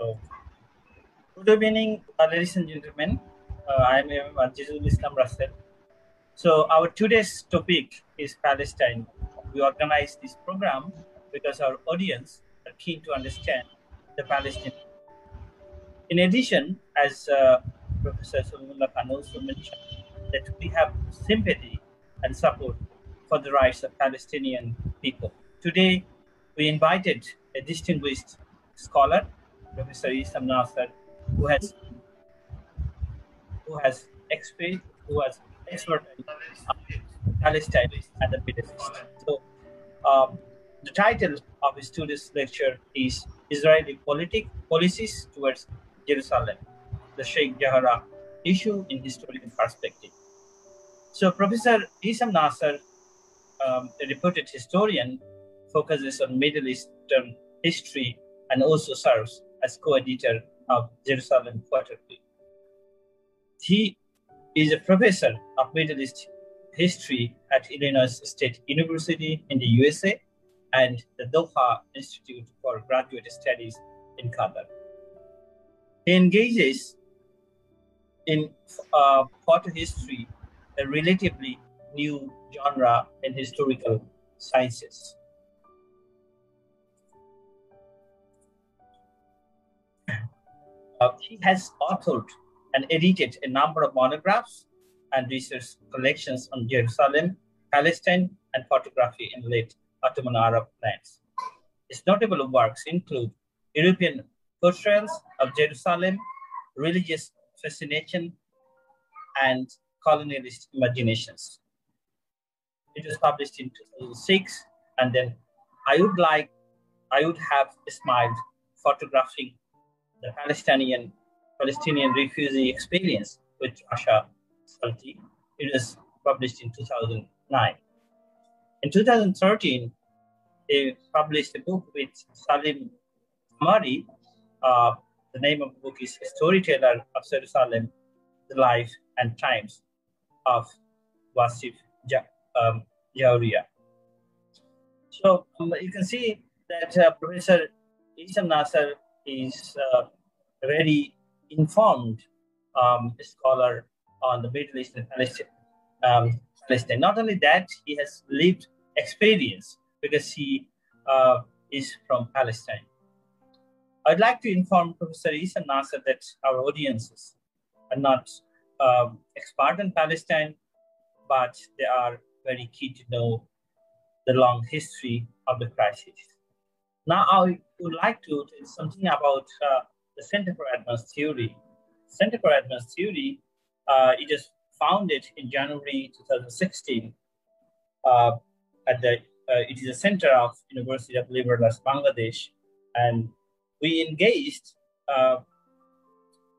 So, good evening, ladies and gentlemen. I'm Issam Nassar. So, our today's topic is Palestine. We organized this program because our audience are keen to understand the Palestinian. In addition, as Professor Salimullah Khan also mentioned, that we have sympathy and support for the rights of Palestinian people. Today, we invited a distinguished scholar, Professor Issam Nassar, who has expertise on Palestine and the Middle East. So, the title of his today's lecture is Israeli Policies Towards Jerusalem, the Sheikh Jarrah issue in historical perspective. So, Professor Issam Nassar, a reputed historian, focuses on Middle Eastern history and also serves as co-editor of Jerusalem Quarterly. He is a professor of Middle East history at Illinois State University in the USA and the Dhaka Institute for Graduate Studies in Qatar. He engages in photo history, a relatively new genre in historical sciences. He has authored and edited a number of monographs and research collections on Jerusalem, Palestine, and photography in late Ottoman-Arab lands. His notable works include European portrayals of Jerusalem, religious fascination, and colonialist imaginations. It was published in 2006, and then I would have smiled photographing the Palestinian refugee experience with Rasha, Salti. It was published in 2009. In 2013, they published a book with Salim, Tamari. The name of the book is Storyteller of Jerusalem, the Life and Times of Wasif Jawhariyyeh. So you can see that Professor Issam Nassar is a very informed scholar on the Middle East and Palestine. Not only that, he has lived experience because he is from Palestine. I'd like to inform Professor Issam Nassar that our audiences are not expert in Palestine, but they are very keen to know the long history of the crisis. Now, I would like to tell something about the Center for Advanced Theory. Center for Advanced Theory, it is founded in January 2016. It is a center of University of Liberal Arts Bangladesh, and we engaged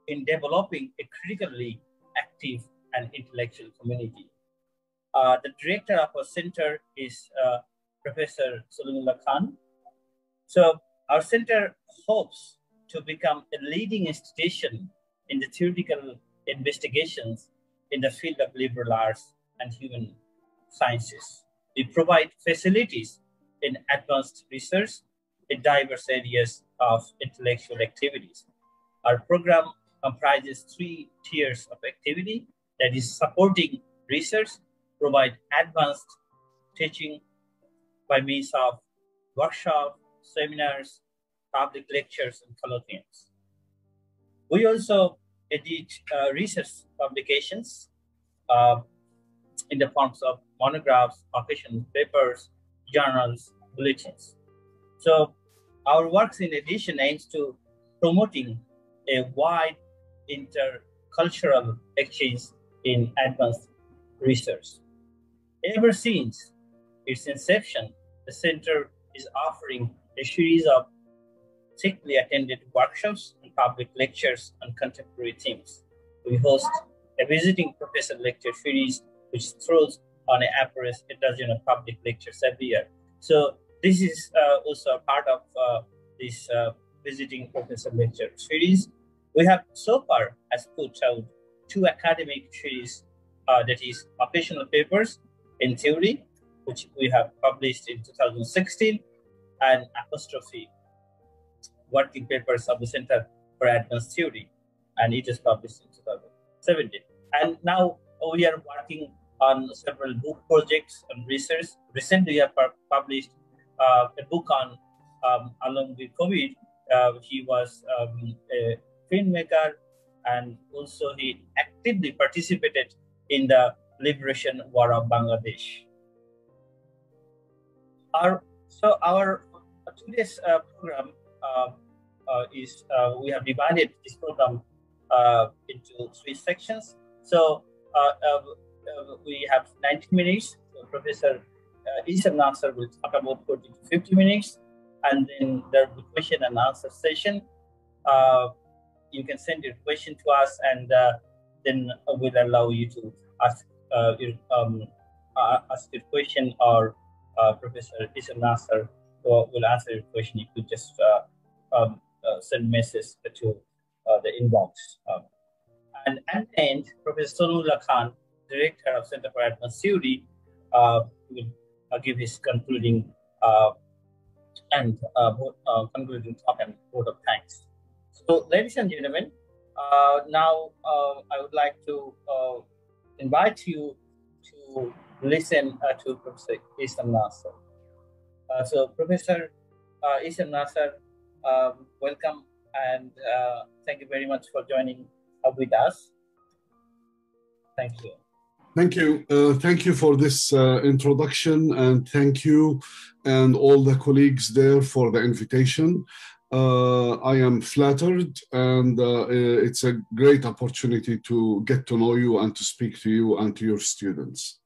in developing a critically active and intellectual community. The director of our center is Professor Salimullah Khan. So our center hopes to become a leading institution in the theoretical investigations in the field of liberal arts and human sciences. We provide facilities in advanced research in diverse areas of intellectual activities. Our program comprises 3 tiers of activity, that is supporting research, provide advanced teaching by means of workshops, seminars, public lectures, and colloquiums. We also edit research publications in the forms of monographs, occasional papers, journals, bulletins. So our works in addition aims to promoting a wide intercultural exchange in advanced research. Ever since its inception, the center is offering a series of thickly attended workshops and public lectures on contemporary themes. We host a visiting professor lecture series, which throws on an average a dozen of public lectures every year. So this is also a part of this visiting professor lecture series. We have so far has put out 2 academic series, that is occasional papers in theory, which we have published in 2016, and apostrophe working papers of the Center for Advanced Theory, and it is published in 2017. And now we are working on several book projects and research. Recently, we have published a book on, along with COVID, he was a filmmaker, and also he actively participated in the liberation war of Bangladesh. Our today's program is we have divided this program into 3 sections. So we have 90 minutes. So Professor Issam Nassar will talk about 40 to 50 minutes, and then there will be question and answer session. You can send your question to us, and then we'll allow you to ask your question, or Professor Issam Nassar will answer your question. You could just send message to the inbox. And at the end, Professor Salimullah Khan, Director of Center for Advanced Theory, will give his concluding concluding talk and vote of thanks. So, ladies and gentlemen, now I would like to invite you to listen to Professor Issam Nassar. So, Professor Issam Nassar, welcome, and thank you very much for joining with us. Thank you. Thank you. Thank you for this introduction, and thank you and all the colleagues there for the invitation. I am flattered, and it's a great opportunity to get to know you and to speak to you and to your students.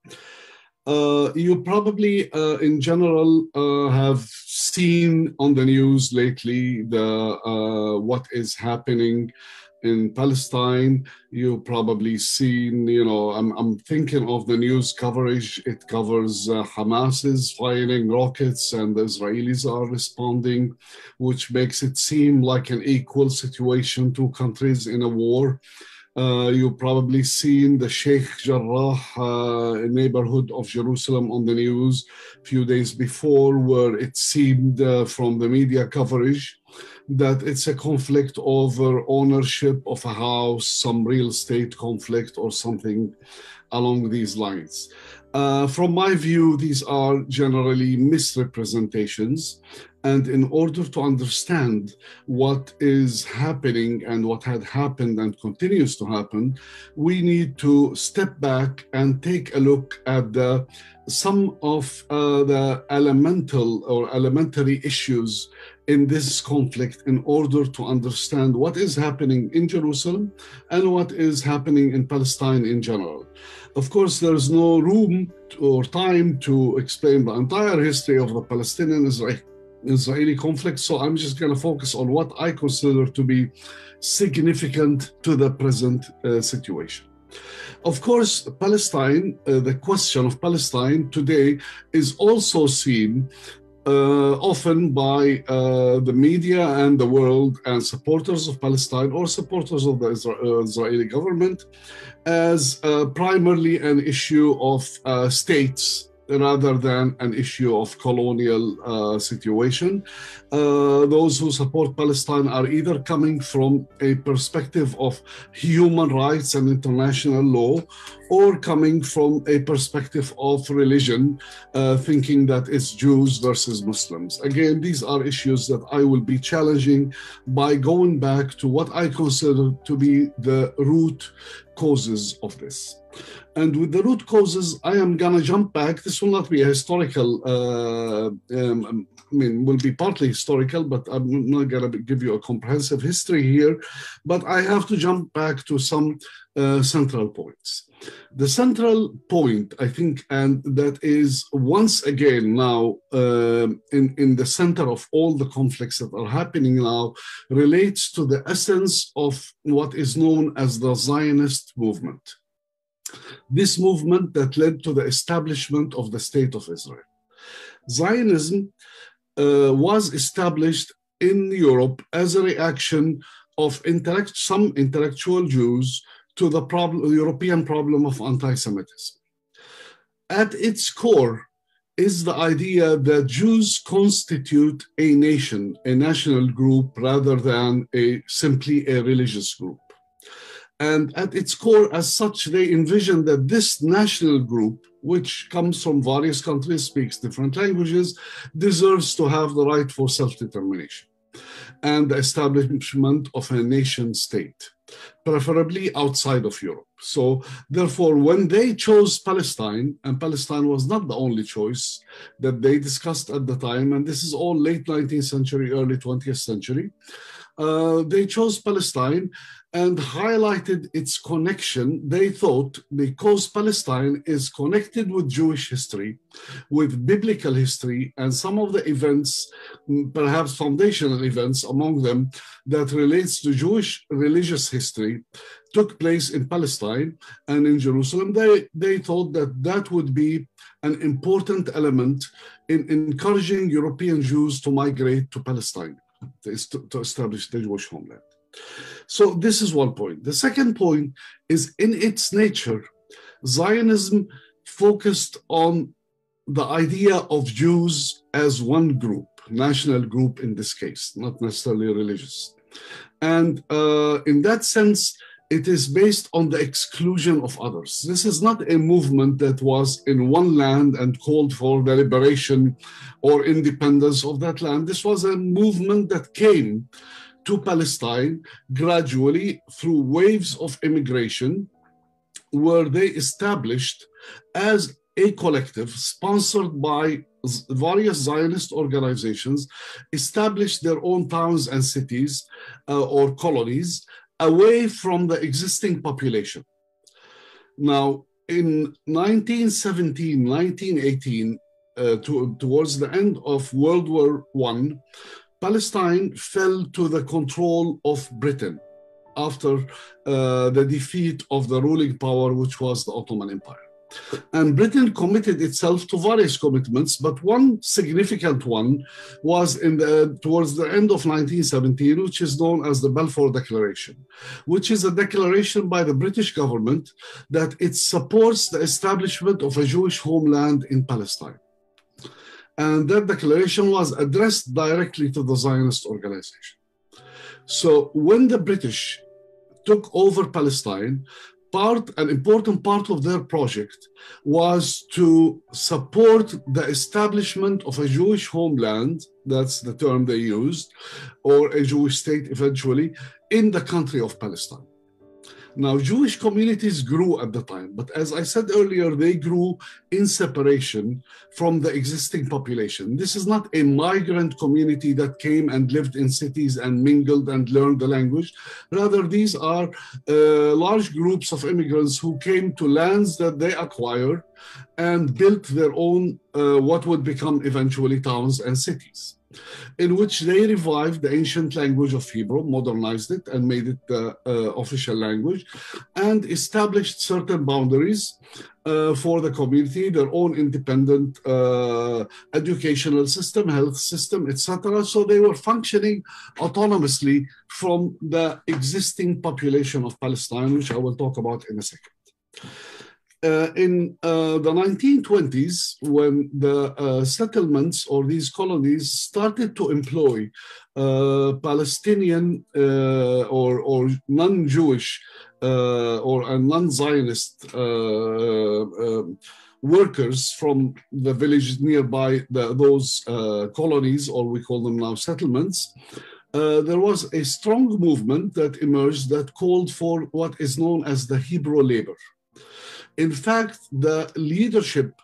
You probably, in general, have seen on the news lately what is happening in Palestine. You probably seen, I'm thinking of the news coverage. It covers Hamas is firing rockets and the Israelis are responding, which makes it seem like an equal situation, 2 countries in a war. You probably seen the Sheikh Jarrah neighborhood of Jerusalem on the news a few days before, where it seemed from the media coverage that it's a conflict over ownership of a house, some real estate conflict or something along these lines. From my view, these are generally misrepresentations. And in order to understand what is happening and what had happened and continues to happen, we need to step back and take a look at some of the elementary issues in this conflict, in order to understand what is happening in Jerusalem and what is happening in Palestine in general. Of course, there's no room or time to explain the entire history of the Palestinian-Israeli conflict, so I'm just going to focus on what I consider to be significant to the present situation. Of course, Palestine, the question of Palestine today is also seen often by the media and the world and supporters of Palestine or supporters of the Israeli government as primarily an issue of states rather than an issue of colonial situation. Those who support Palestine are either coming from a perspective of human rights and international law, or coming from a perspective of religion, thinking that it's Jews versus Muslims. Again, these are issues that I will be challenging by going back to what I consider to be the root causes of this. And with the root causes, I am going to jump back. This will not be a historical, will be partly historical, but I'm not going to give you a comprehensive history here. But I have to jump back to some central points. The central point, I think, and that is once again now in the center of all the conflicts that are happening now, relates to the essence of what is known as the Zionist movement. This movement that led to the establishment of the State of Israel. Zionism was established in Europe as a reaction of some intellectual Jews to the European problem of anti-Semitism. At its core, is the idea that Jews constitute a nation, a national group, rather than simply a religious group. And at its core, as such, they envision that this national group, which comes from various countries, speaks different languages, deserves to have the right for self-determination and the establishment of a nation state, preferably outside of Europe. So therefore, when they chose Palestine, and Palestine was not the only choice that they discussed at the time, and this is all late 19th century, early 20th century, they chose Palestine and highlighted its connection. They thought because Palestine is connected with Jewish history, with biblical history, and some of the events, perhaps foundational events among them, that relates to Jewish religious history, took place in Palestine and in Jerusalem. They thought that that would be an important element in encouraging European Jews to migrate to Palestine, to establish the Jewish homeland. So this is one point. The second point is, in its nature, Zionism focused on the idea of Jews as one group, national group in this case, not necessarily religious. And in that sense, it is based on the exclusion of others. This is not a movement that was in one land and called for the liberation or independence of that land. This was a movement that came to Palestine gradually through waves of immigration, where they established as a collective sponsored by various Zionist organizations, established their own towns and cities or colonies away from the existing population. Now, in 1917, 1918, towards the end of World War I, Palestine fell to the control of Britain after the defeat of the ruling power, which was the Ottoman Empire. And Britain committed itself to various commitments, but one significant one was towards the end of 1917, which is known as the Balfour Declaration, which is a declaration by the British government that it supports the establishment of a Jewish homeland in Palestine. And that declaration was addressed directly to the Zionist organization. So when the British took over Palestine, an important part of their project was to support the establishment of a Jewish homeland, that's the term they used, or a Jewish state eventually, in the country of Palestine. Now, Jewish communities grew at the time, but as I said earlier, they grew in separation from the existing population. This is not a migrant community that came and lived in cities and mingled and learned the language. Rather, these are large groups of immigrants who came to lands that they acquired and built their own, what would become eventually towns and cities, in which they revived the ancient language of Hebrew, modernized it, and made it the official language, and established certain boundaries for the community, their own independent educational system, health system, etc. So they were functioning autonomously from the existing population of Palestine, which I will talk about in a second. In the 1920s, when the settlements or these colonies started to employ Palestinian or non-Jewish or non-Zionist workers from the villages nearby those colonies, or we call them now settlements, there was a strong movement that emerged that called for what is known as the Hebrew labor. In fact, the leadership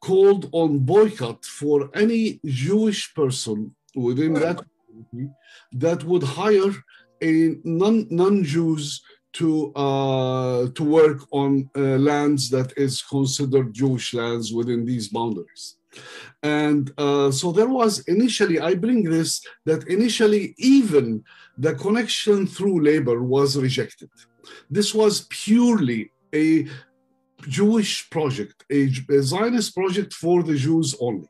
called on boycott for any Jewish person within that community that would hire a non-Jews to work on lands that is considered Jewish lands within these boundaries. And so there was initially, I bring this, that initially even the connection through labor was rejected. This was purely a Jewish project, a Zionist project for the Jews only.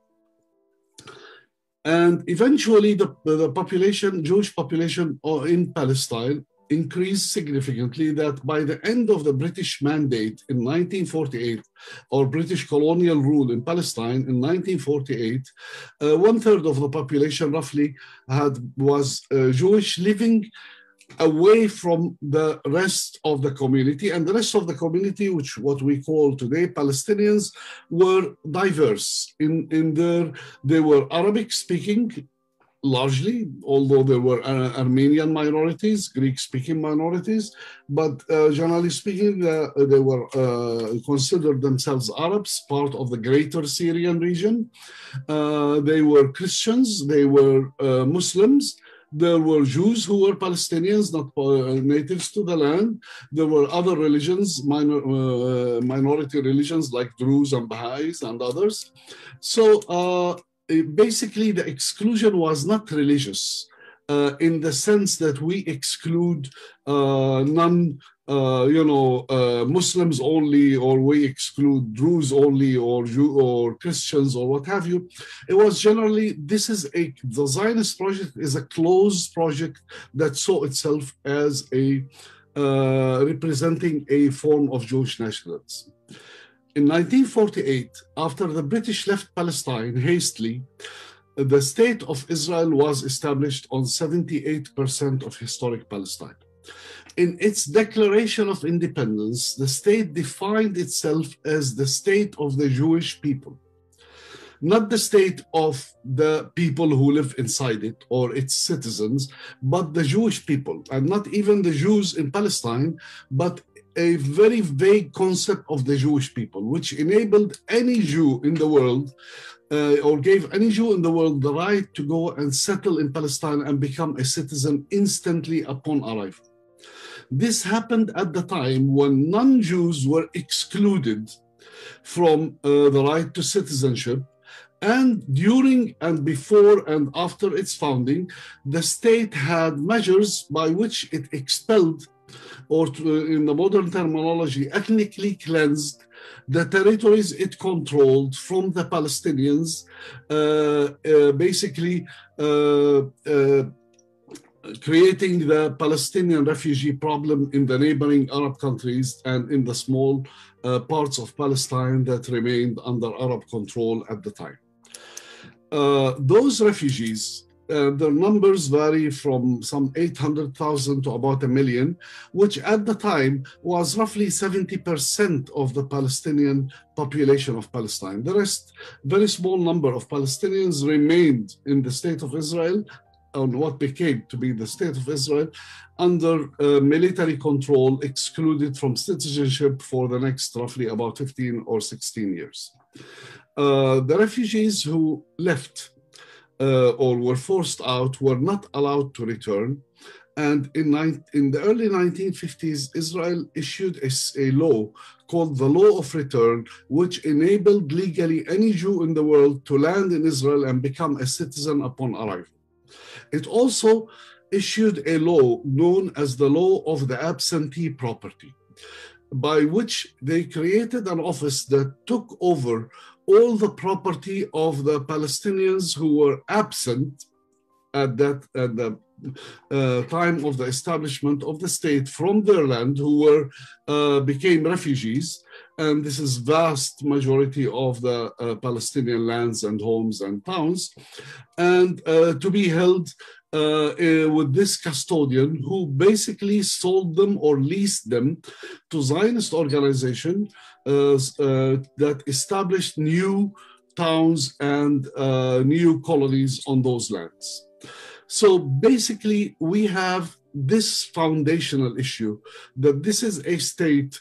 And eventually the population, Jewish population in Palestine, increased significantly that by the end of the British Mandate in 1948, or British colonial rule in Palestine in 1948, 1/3 of the population roughly was Jewish, living away from the rest of the community. And the rest of the community, which what we call today Palestinians, were diverse. They were Arabic speaking largely, although there were Armenian minorities, Greek-speaking minorities, but generally speaking, they were considered themselves Arabs, part of the greater Syrian region. They were Christians, they were Muslims. There were Jews who were Palestinians, not natives to the land. There were other religions, minority religions like Druze and Baha'is and others. So basically, the exclusion was not religious in the sense that we exclude Muslims only, or we exclude Druze only, or Christians, or what have you. It was generally, the Zionist project is a closed project that saw itself as representing a form of Jewish nationalism. In 1948, after the British left Palestine hastily, the state of Israel was established on 78% of historic Palestine. In its declaration of independence, the state defined itself as the state of the Jewish people, not the state of the people who live inside it or its citizens, but the Jewish people, and not even the Jews in Palestine, but a very vague concept of the Jewish people, which enabled any Jew in the world, or gave any Jew in the world the right to go and settle in Palestine and become a citizen instantly upon arrival. This happened at the time when non-Jews were excluded from the right to citizenship. And during and before and after its founding, the state had measures by which it expelled, or in the modern terminology, ethnically cleansed the territories it controlled from the Palestinians, basically creating the Palestinian refugee problem in the neighboring Arab countries and in the small parts of Palestine that remained under Arab control at the time. Those refugees, their numbers vary from some 800,000 to about 1 million, which at the time was roughly 70% of the Palestinian population of Palestine. The rest, very small number of Palestinians remained in the state of Israel, on what became to be the state of Israel, under military control, excluded from citizenship for the next roughly about 15 or 16 years. The refugees who left or were forced out were not allowed to return. And in the early 1950s, Israel issued a law called the Law of Return, which enabled legally any Jew in the world to land in Israel and become a citizen upon arrival. It also issued a law known as the Law of the Absentee Property, by which they created an office that took over all the property of the Palestinians who were absent at the time of the establishment of the state from their land, who became refugees. And this is vast majority of the Palestinian lands and homes and towns, and to be held with this custodian who basically sold them or leased them to Zionist organization that established new towns and new colonies on those lands. So basically, we have this foundational issue that this is a state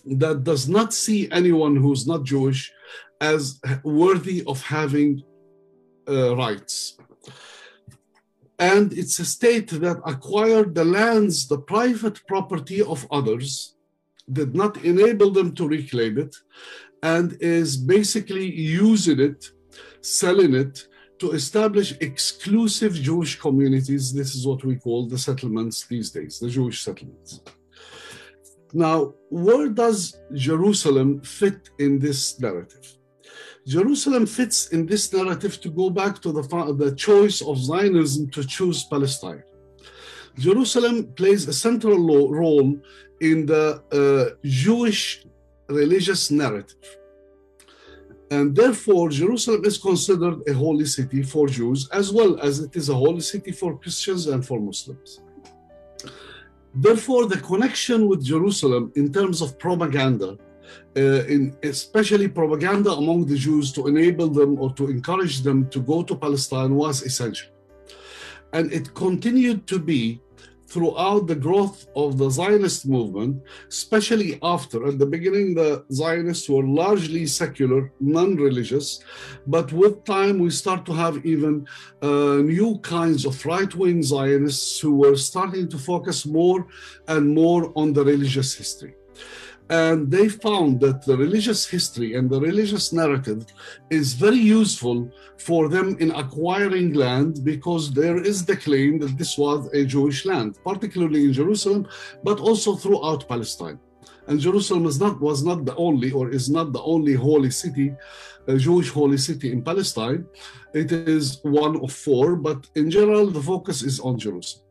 that does not see anyone who's not Jewish as worthy of having rights. And it's a state that acquired the lands, the private property of others, did not enable them to reclaim it, and is basically using it, selling it, to establish exclusive Jewish communities. This is what we call the settlements these days, the Jewish settlements. Now, where does Jerusalem fit in this narrative? Jerusalem fits in this narrative to go back to the choice of Zionism to choose Palestine. Jerusalem plays a central role in the Jewish religious narrative. And therefore, Jerusalem is considered a holy city for Jews, as well as it is a holy city for Christians and for Muslims. Therefore, the connection with Jerusalem in terms of propaganda, especially propaganda among the Jews to enable them or to encourage them to go to Palestine, was essential. And it continued to be throughout the growth of the Zionist movement, especially after, at the beginning, the Zionists were largely secular, non-religious, but with time we start to have even new kinds of right-wing Zionists who were starting to focus more and more on the religious history. And they found that the religious history and the religious narrative is very useful for them in acquiring land, because there is the claim that this was a Jewish land, particularly in Jerusalem, but also throughout Palestine. And Jerusalem was not the only, or is not the only holy city, a Jewish holy city in Palestine. It is one of four, but in general, the focus is on Jerusalem.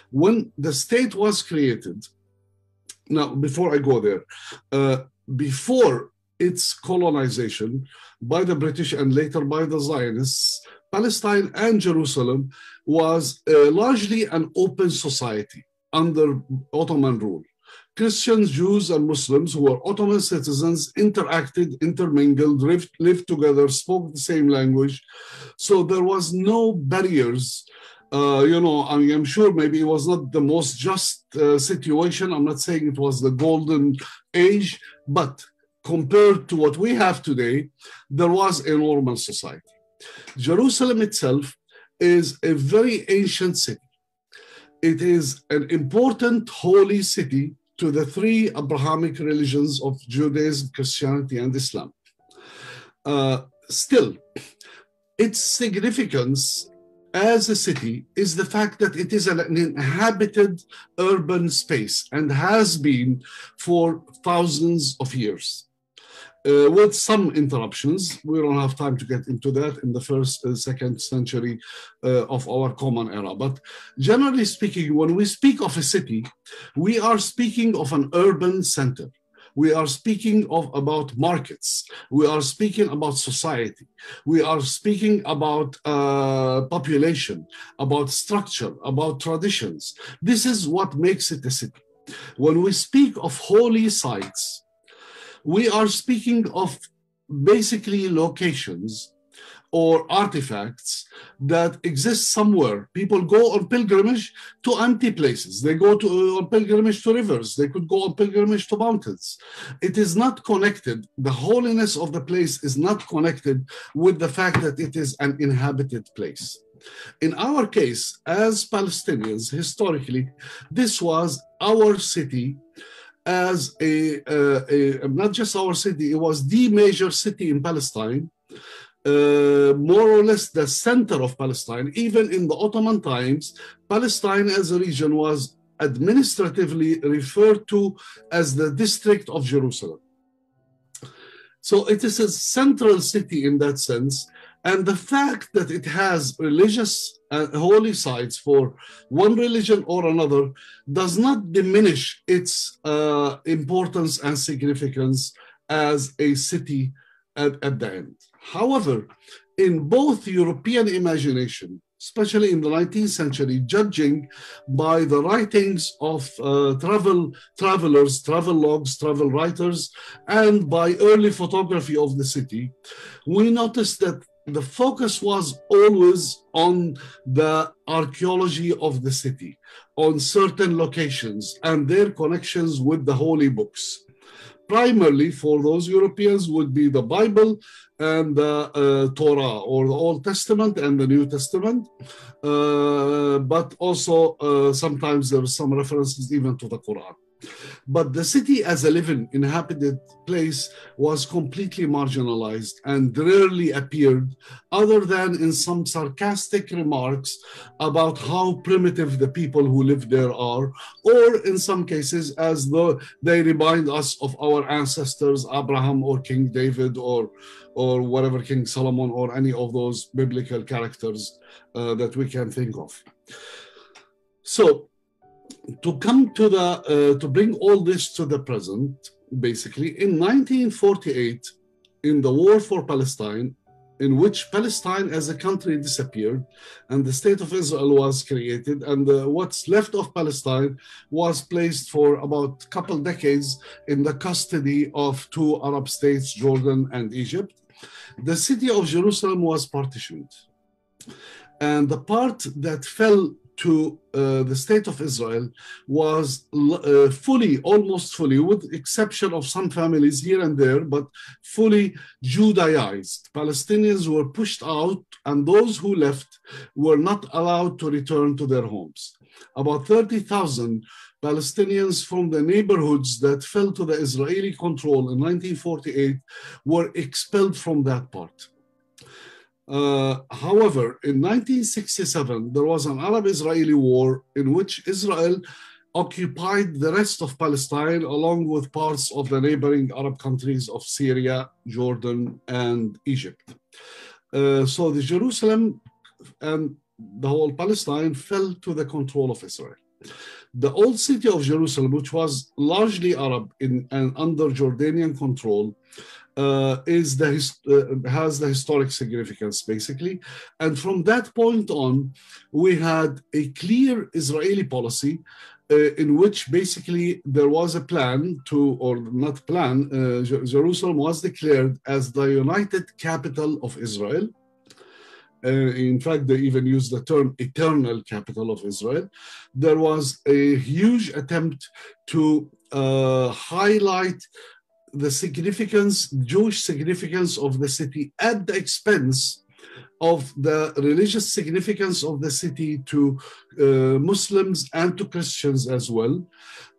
When the state was created, now, before I go there, before its colonization by the British and later by the Zionists, Palestine and Jerusalem was largely an open society under Ottoman rule. Christians, Jews, and Muslims who were Ottoman citizens interacted, intermingled, lived together, spoke the same language. So there was no barriers. I'm sure maybe it was not the most just situation. I'm not saying it was the golden age, but compared to what we have today, there was a normal society. Jerusalem itself is a very ancient city. It is an important holy city to the three Abrahamic religions of Judaism, Christianity, and Islam. Still, its significance as a city is the fact that it is an inhabited urban space and has been for thousands of years, with some interruptions. We don't have time to get into that in the first, second century of our common era. But generally speaking, when we speak of a city, we are speaking of an urban center. We are speaking about markets. We are speaking about society. We are speaking about population, about structure, about traditions. This is what makes it a city. When we speak of holy sites, we are speaking of basically locations or artifacts that exist somewhere. People go on pilgrimage to empty places. They go on pilgrimage to rivers. They could go on pilgrimage to mountains. It is not connected. The holiness of the place is not connected with the fact that it is an inhabited place. In our case, as Palestinians, historically, this was our city as not just our city, it was the major city in Palestine, more or less the center of Palestine. Even in the Ottoman times, Palestine as a region was administratively referred to as the district of Jerusalem. So it is a central city in that sense. And the fact that it has religious holy sites for one religion or another does not diminish its importance and significance as a city at the end. However, in both European imagination, especially in the 19th century, judging by the writings of travelers, travel logs, travel writers, and by early photography of the city, we noticed that the focus was always on the archaeology of the city, on certain locations and their connections with the holy books. Primarily for those Europeans would be the Bible and the Torah, or the Old Testament and the New Testament, but also sometimes there are some references even to the Quran. But the city as a living, inhabited place was completely marginalized and rarely appeared, other than in some sarcastic remarks about how primitive the people who live there are, or in some cases as though they remind us of our ancestors, Abraham or King David or whatever, King Solomon, or any of those biblical characters that we can think of. So to come to to bring all this to the present, basically in 1948, in the war for Palestine, in which Palestine as a country disappeared and the state of Israel was created, and what's left of Palestine was placed for about a couple decades in the custody of two Arab states, Jordan and Egypt. The city of Jerusalem was partitioned. And the part that fell to the state of Israel was fully, almost fully, with exception of some families here and there, but fully Judaized. Palestinians were pushed out, and those who left were not allowed to return to their homes. About 30,000 Palestinians from the neighborhoods that fell to the Israeli control in 1948 were expelled from that part. However, in 1967, there was an Arab-Israeli war in which Israel occupied the rest of Palestine along with parts of the neighboring Arab countries of Syria, Jordan, and Egypt. So the Jerusalem and the whole Palestine fell to the control of Israel. The old city of Jerusalem, which was largely Arab and under Jordanian control, has the historic significance, basically. And from that point on, we had a clear Israeli policy in which basically there was a plan to, or not plan, Jerusalem was declared as the united capital of Israel. In fact, they even used the term eternal capital of Israel. There was a huge attempt to highlight the significance, Jewish significance of the city at the expense of the religious significance of the city to Muslims and to Christians as well.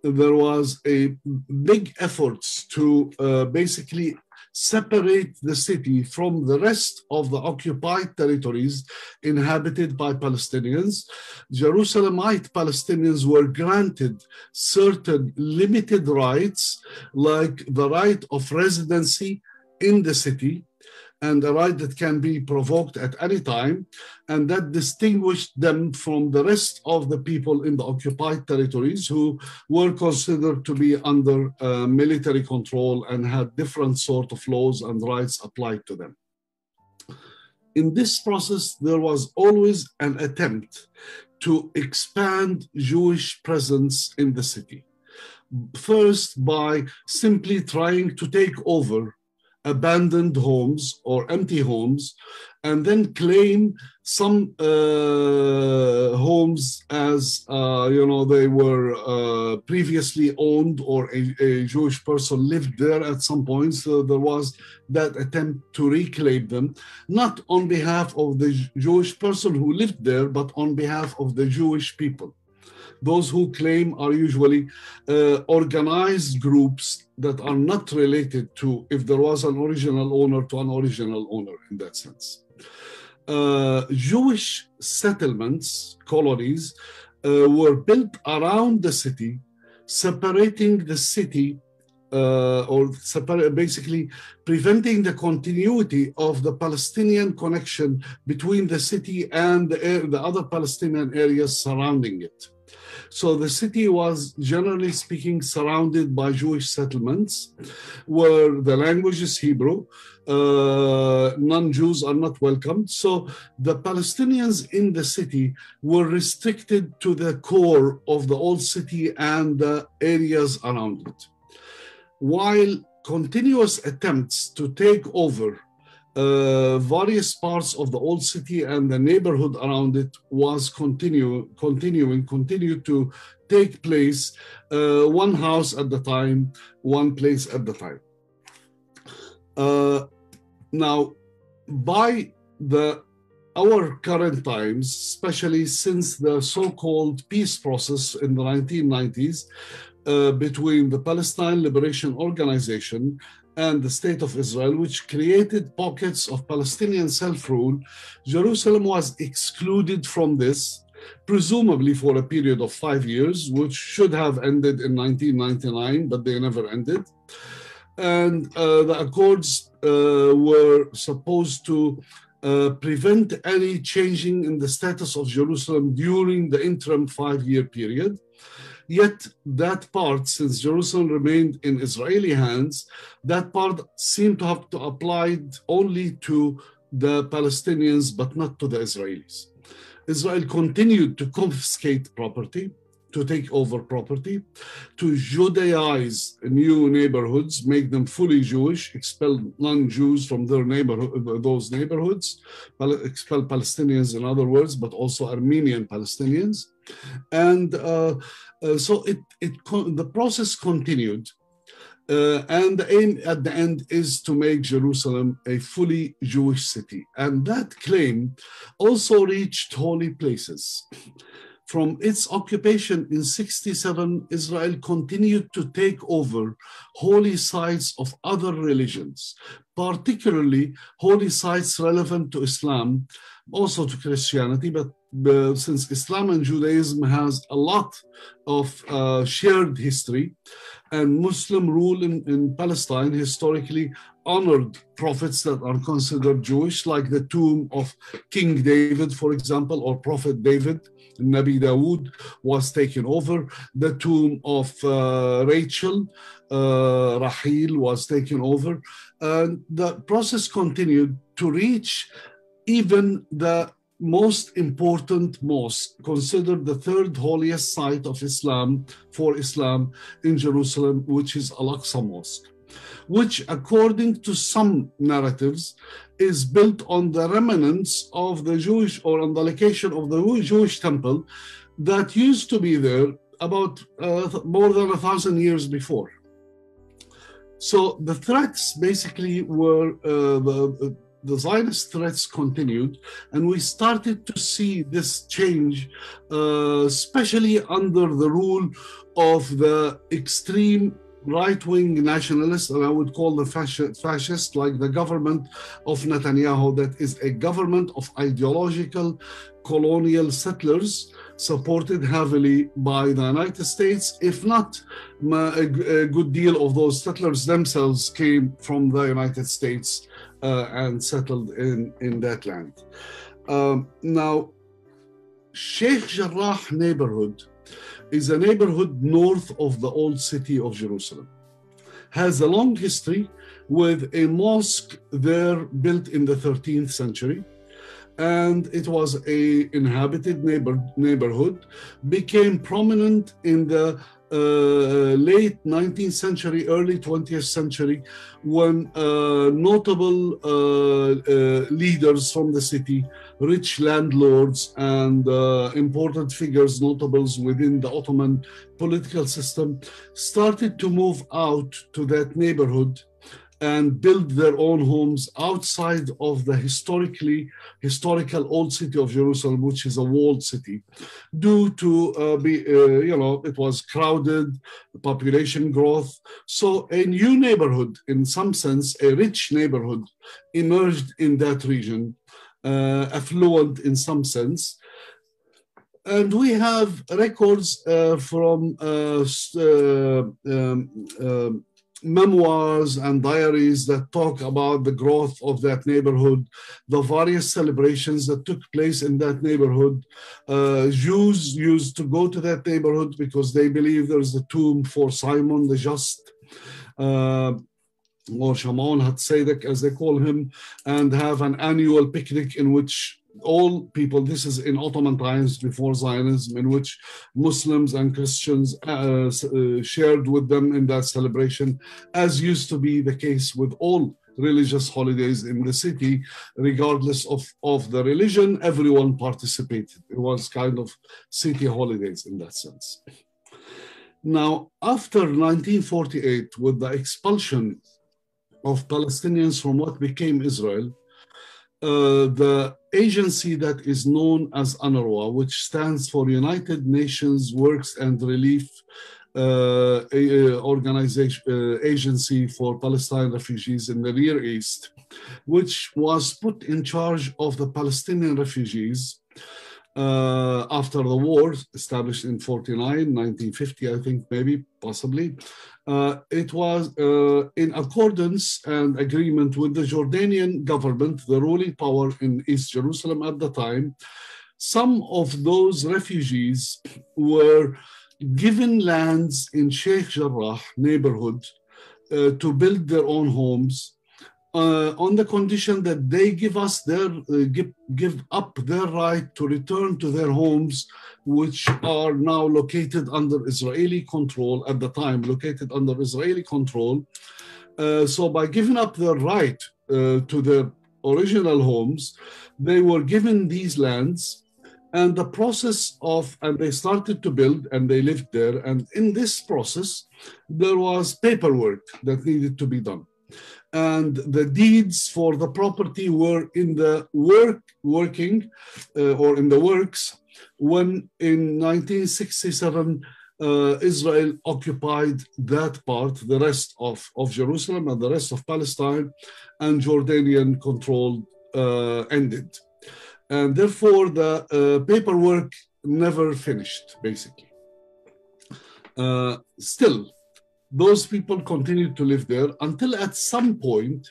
There was a big efforts to basically separate the city from the rest of the occupied territories inhabited by Palestinians. Jerusalemite Palestinians were granted certain limited rights, like the right of residency in the city, and a right that can be provoked at any time, and that distinguished them from the rest of the people in the occupied territories who were considered to be under military control and had different sort of laws and rights applied to them. In this process, there was always an attempt to expand Jewish presence in the city. First, by simply trying to take over abandoned homes or empty homes, and then claim some homes as, they were previously owned, or a Jewish person lived there at some point. So there was that attempt to reclaim them, not on behalf of the Jewish person who lived there, but on behalf of the Jewish people. Those who claim are usually organized groups that are not related to, if there was an original owner, to an original owner in that sense. Jewish settlements, colonies, were built around the city, separating the city basically preventing the continuity of the Palestinian connection between the city and the other Palestinian areas surrounding it. So the city was, generally speaking, surrounded by Jewish settlements where the language is Hebrew. Non-Jews are not welcomed. So the Palestinians in the city were restricted to the core of the old city and the areas around it. While continuous attempts to take over various parts of the old city and the neighborhood around it was continued to take place, one house at the time, one place at the time. Now, by our current times, especially since the so-called peace process in the 1990s between the Palestine Liberation Organization and the State of Israel, which created pockets of Palestinian self-rule, Jerusalem was excluded from this, presumably for a period of 5 years, which should have ended in 1999, but they never ended. And the accords were supposed to prevent any changing in the status of Jerusalem during the interim 5-year period. Yet that part, since Jerusalem remained in Israeli hands, that part seemed to have to applied only to the Palestinians, but not to the Israelis. Israel continued to confiscate property, to take over property, to Judaize new neighborhoods, make them fully Jewish, expel non-Jews from their those neighborhoods, expel Palestinians, in other words, but also Armenian Palestinians. And so the process continued. And the aim at the end is to make Jerusalem a fully Jewish city. And that claim also reached holy places. From its occupation in 1967, Israel continued to take over holy sites of other religions, particularly holy sites relevant to Islam, also to Christianity, but since Islam and Judaism has a lot of shared history, and Muslim rule in Palestine historically honored prophets that are considered Jewish, like the tomb of King David, for example, or Prophet David, Nabi Dawood, was taken over. The tomb of Rachel, Rahil, was taken over. The process continued to reach even the most important mosque, considered the third holiest site of Islam for Islam in Jerusalem, which is Al-Aqsa Mosque, which, according to some narratives, is built on the remnants of the Jewish, or on the location of the Jewish temple that used to be there about more than 1,000 years before. So the threats basically were, the Zionist threats continued, and we started to see this change, especially under the rule of the extreme right-wing nationalists, and I would call the fascist, like the government of Netanyahu, that is a government of ideological colonial settlers, supported heavily by the United States. If not, a good deal of those settlers themselves came from the United States and settled in that land. Now, Sheikh Jarrah neighborhood is a neighborhood north of the old city of Jerusalem. Has a long history with a mosque there built in the 13th century. And it was a inhabited neighborhood, became prominent in the late 19th century, early 20th century, when notable leaders from the city, rich landlords and important figures, notables within the Ottoman political system, started to move out to that neighborhood and build their own homes outside of the historical old city of Jerusalem, which is a walled city, due to it was crowded, population growth. So a new neighborhood, in some sense, a rich neighborhood, emerged in that region, affluent in some sense. And we have records from memoirs and diaries that talk about the growth of that neighborhood, the various celebrations that took place in that neighborhood. Jews used to go to that neighborhood because they believe there's a tomb for Simon the Just, or Shimon HaTzedek, as they call him, and have an annual picnic in which all people, this is in Ottoman times before Zionism, in which Muslims and Christians shared with them in that celebration, as used to be the case with all religious holidays in the city, regardless of the religion. Everyone participated. It was kind of city holidays in that sense. Now, after 1948, with the expulsion of Palestinians from what became Israel, the agency that is known as UNRWA, which stands for United Nations Works and Relief Agency for Palestine refugees in the Near East, which was put in charge of the Palestinian refugees, after the war, established in 49, 1950, I think, maybe, possibly. It was in accordance and agreement with the Jordanian government, the ruling power in East Jerusalem at the time. Some of those refugees were given lands in Sheikh Jarrah neighborhood to build their own homes, on the condition that they give us their give up their right to return to their homes, which are now located under Israeli control at the time, located under Israeli control. So by giving up their right to their original homes, they were given these lands, and the process of, and they started to build and they lived there. And in this process, there was paperwork that needed to be done. And the deeds for the property were in the working or in the works when in 1967, Israel occupied that part, the rest of Jerusalem and the rest of Palestine, and Jordanian control ended. And therefore, the paperwork never finished, basically. Still, those people continued to live there until at some point,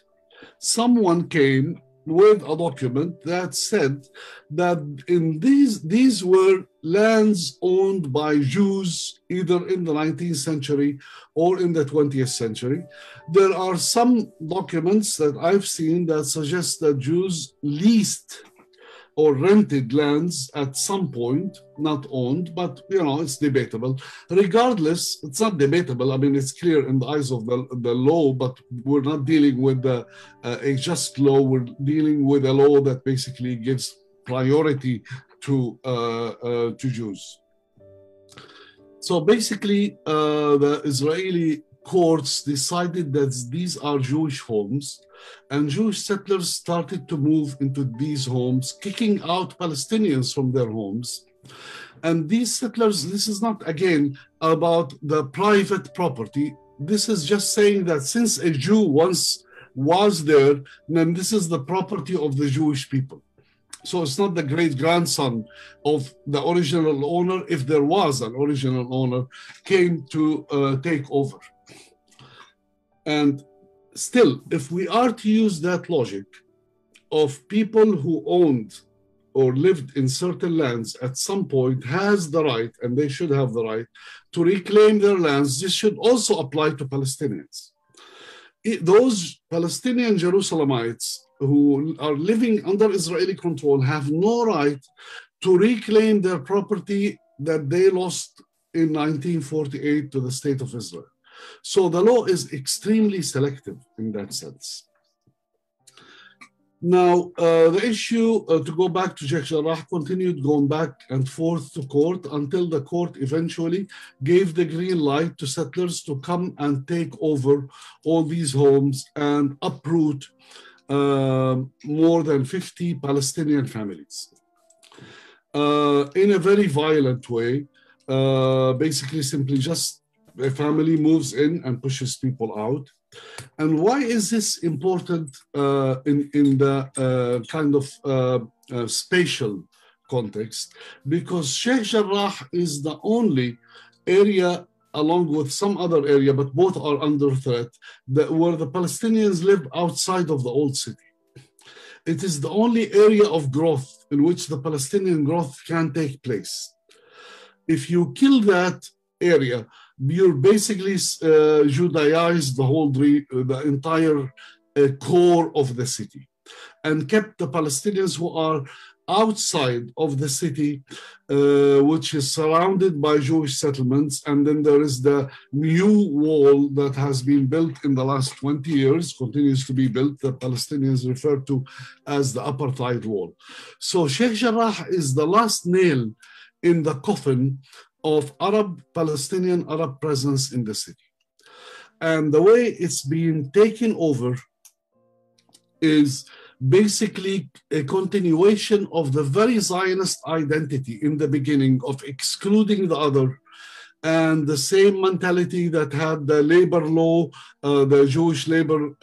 someone came with a document that said that in these were lands owned by Jews, either in the 19th century or in the 20th century. There are some documents that I've seen that suggest that Jews leased or rented lands at some point, not owned, but it's debatable. Regardless, it's not debatable. I mean, it's clear in the eyes of the law, but we're not dealing with a just law. We're dealing with a law that basically gives priority to Jews. So basically, the Israeli courts decided that these are Jewish homes, and Jewish settlers started to move into these homes, kicking out Palestinians from their homes. And these settlers, this is not, again, about the private property. This is just saying that since a Jew once was there, then this is the property of the Jewish people. So it's not the great-grandson of the original owner, if there was an original owner, came to take over. And still, if we are to use that logic of people who owned or lived in certain lands at some point has the right, and they should have the right, to reclaim their lands, this should also apply to Palestinians. Those Palestinian Jerusalemites who are living under Israeli control have no right to reclaim their property that they lost in 1948 to the State of Israel. So the law is extremely selective in that sense. Now, the issue, to go back to Sheikh Jarrah, continued going back and forth to court until the court eventually gave the green light to settlers to come and take over all these homes and uproot more than 50 Palestinian families. In a very violent way, basically simply just a family moves in and pushes people out. And why is this important in the kind of spatial context? Because Sheikh Jarrah is the only area, along with some other area, but both are under threat, where the Palestinians live outside of the old city. It is the only area of growth in which the Palestinian growth can take place. If you kill that area, you basically Judaize the entire core of the city, and kept the Palestinians who are outside of the city, which is surrounded by Jewish settlements. And then there is the new wall that has been built in the last 20 years, continues to be built, that Palestinians refer to as the apartheid wall. So Sheikh Jarrah is the last nail in the coffin of Palestinian Arab presence in the city. And the way it's being taken over is basically a continuation of the very Zionist identity in the beginning of excluding the other and the same mentality that had the labor law, the Jewish labor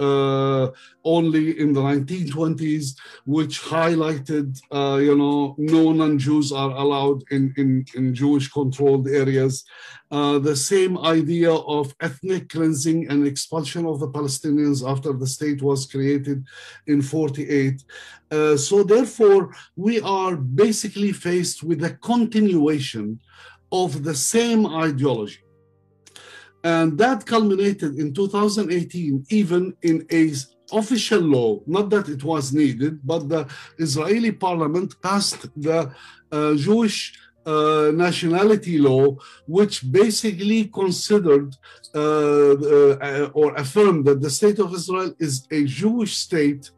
only in the 1920s, which highlighted, no non-Jews are allowed in Jewish controlled areas. The same idea of ethnic cleansing and expulsion of the Palestinians after the state was created in 48. So therefore, we are basically faced with a continuation of the same ideology. And that culminated in 2018, even in a official law, not that it was needed, but the Israeli parliament passed the Jewish nationality law, which basically considered or affirmed that the state of Israel is a Jewish state,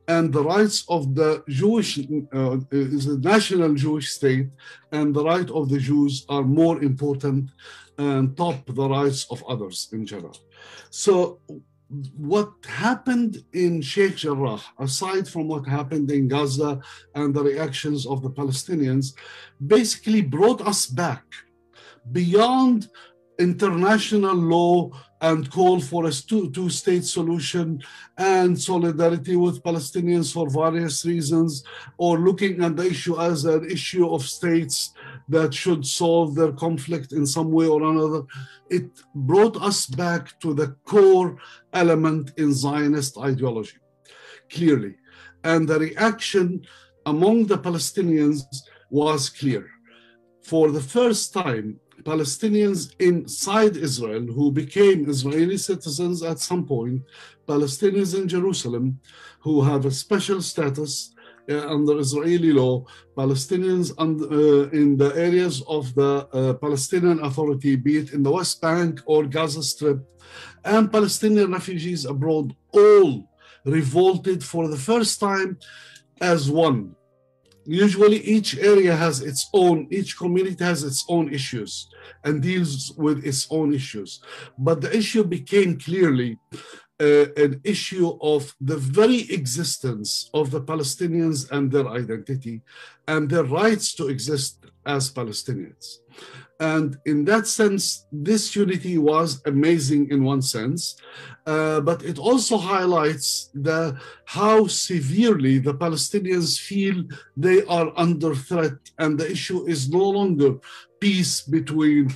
and the rights of the Jewish is a national Jewish state, and the right of the Jews are more important and top the rights of others in general. So what happened in Sheikh Jarrah, aside from what happened in Gaza and the reactions of the Palestinians, basically brought us back beyond international law and call for a two-state solution and solidarity with Palestinians for various reasons, or looking at the issue as an issue of states that should solve their conflict in some way or another. It brought us back to the core element in Zionist ideology, clearly. And the reaction among the Palestinians was clear. For the first time, Palestinians inside Israel who became Israeli citizens at some point, Palestinians in Jerusalem who have a special status under Israeli law, Palestinians in the areas of the Palestinian Authority, be it in the West Bank or Gaza Strip, and Palestinian refugees abroad, all revolted for the first time as one. Usually each area has its own, each community has its own issues and deals with its own issues. But the issue became clearly an issue of the very existence of the Palestinians and their identity and their rights to exist as Palestinians. And in that sense, this unity was amazing in one sense, but it also highlights how severely the Palestinians feel they are under threat, and the issue is no longer peace between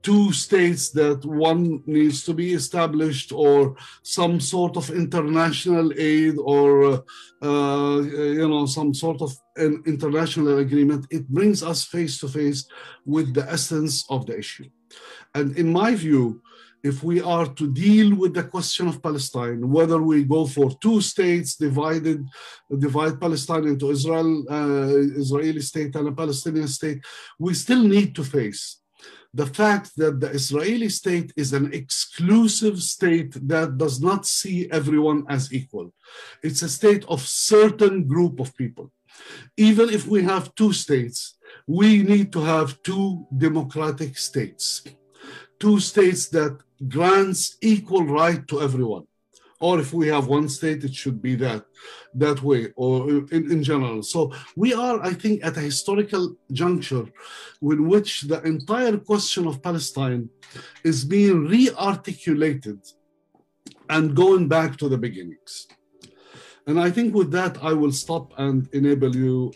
two states that one needs to be established, or some sort of international aid, or some sort of an international agreement. It brings us face to face with the essence of the issue. And in my view, if we are to deal with the question of Palestine, whether we go for two states, divide Palestine into Israeli state and a Palestinian state, we still need to face the fact that the Israeli state is an exclusive state that does not see everyone as equal. It's a state of certain group of people. Even if we have two states, we need to have two democratic states, two states that grants equal right to everyone. Or if we have one state, it should be that way, or in general. So we are, I think, at a historical juncture in which the entire question of Palestine is being re-articulated and going back to the beginnings. And I think with that, I will stop and enable you,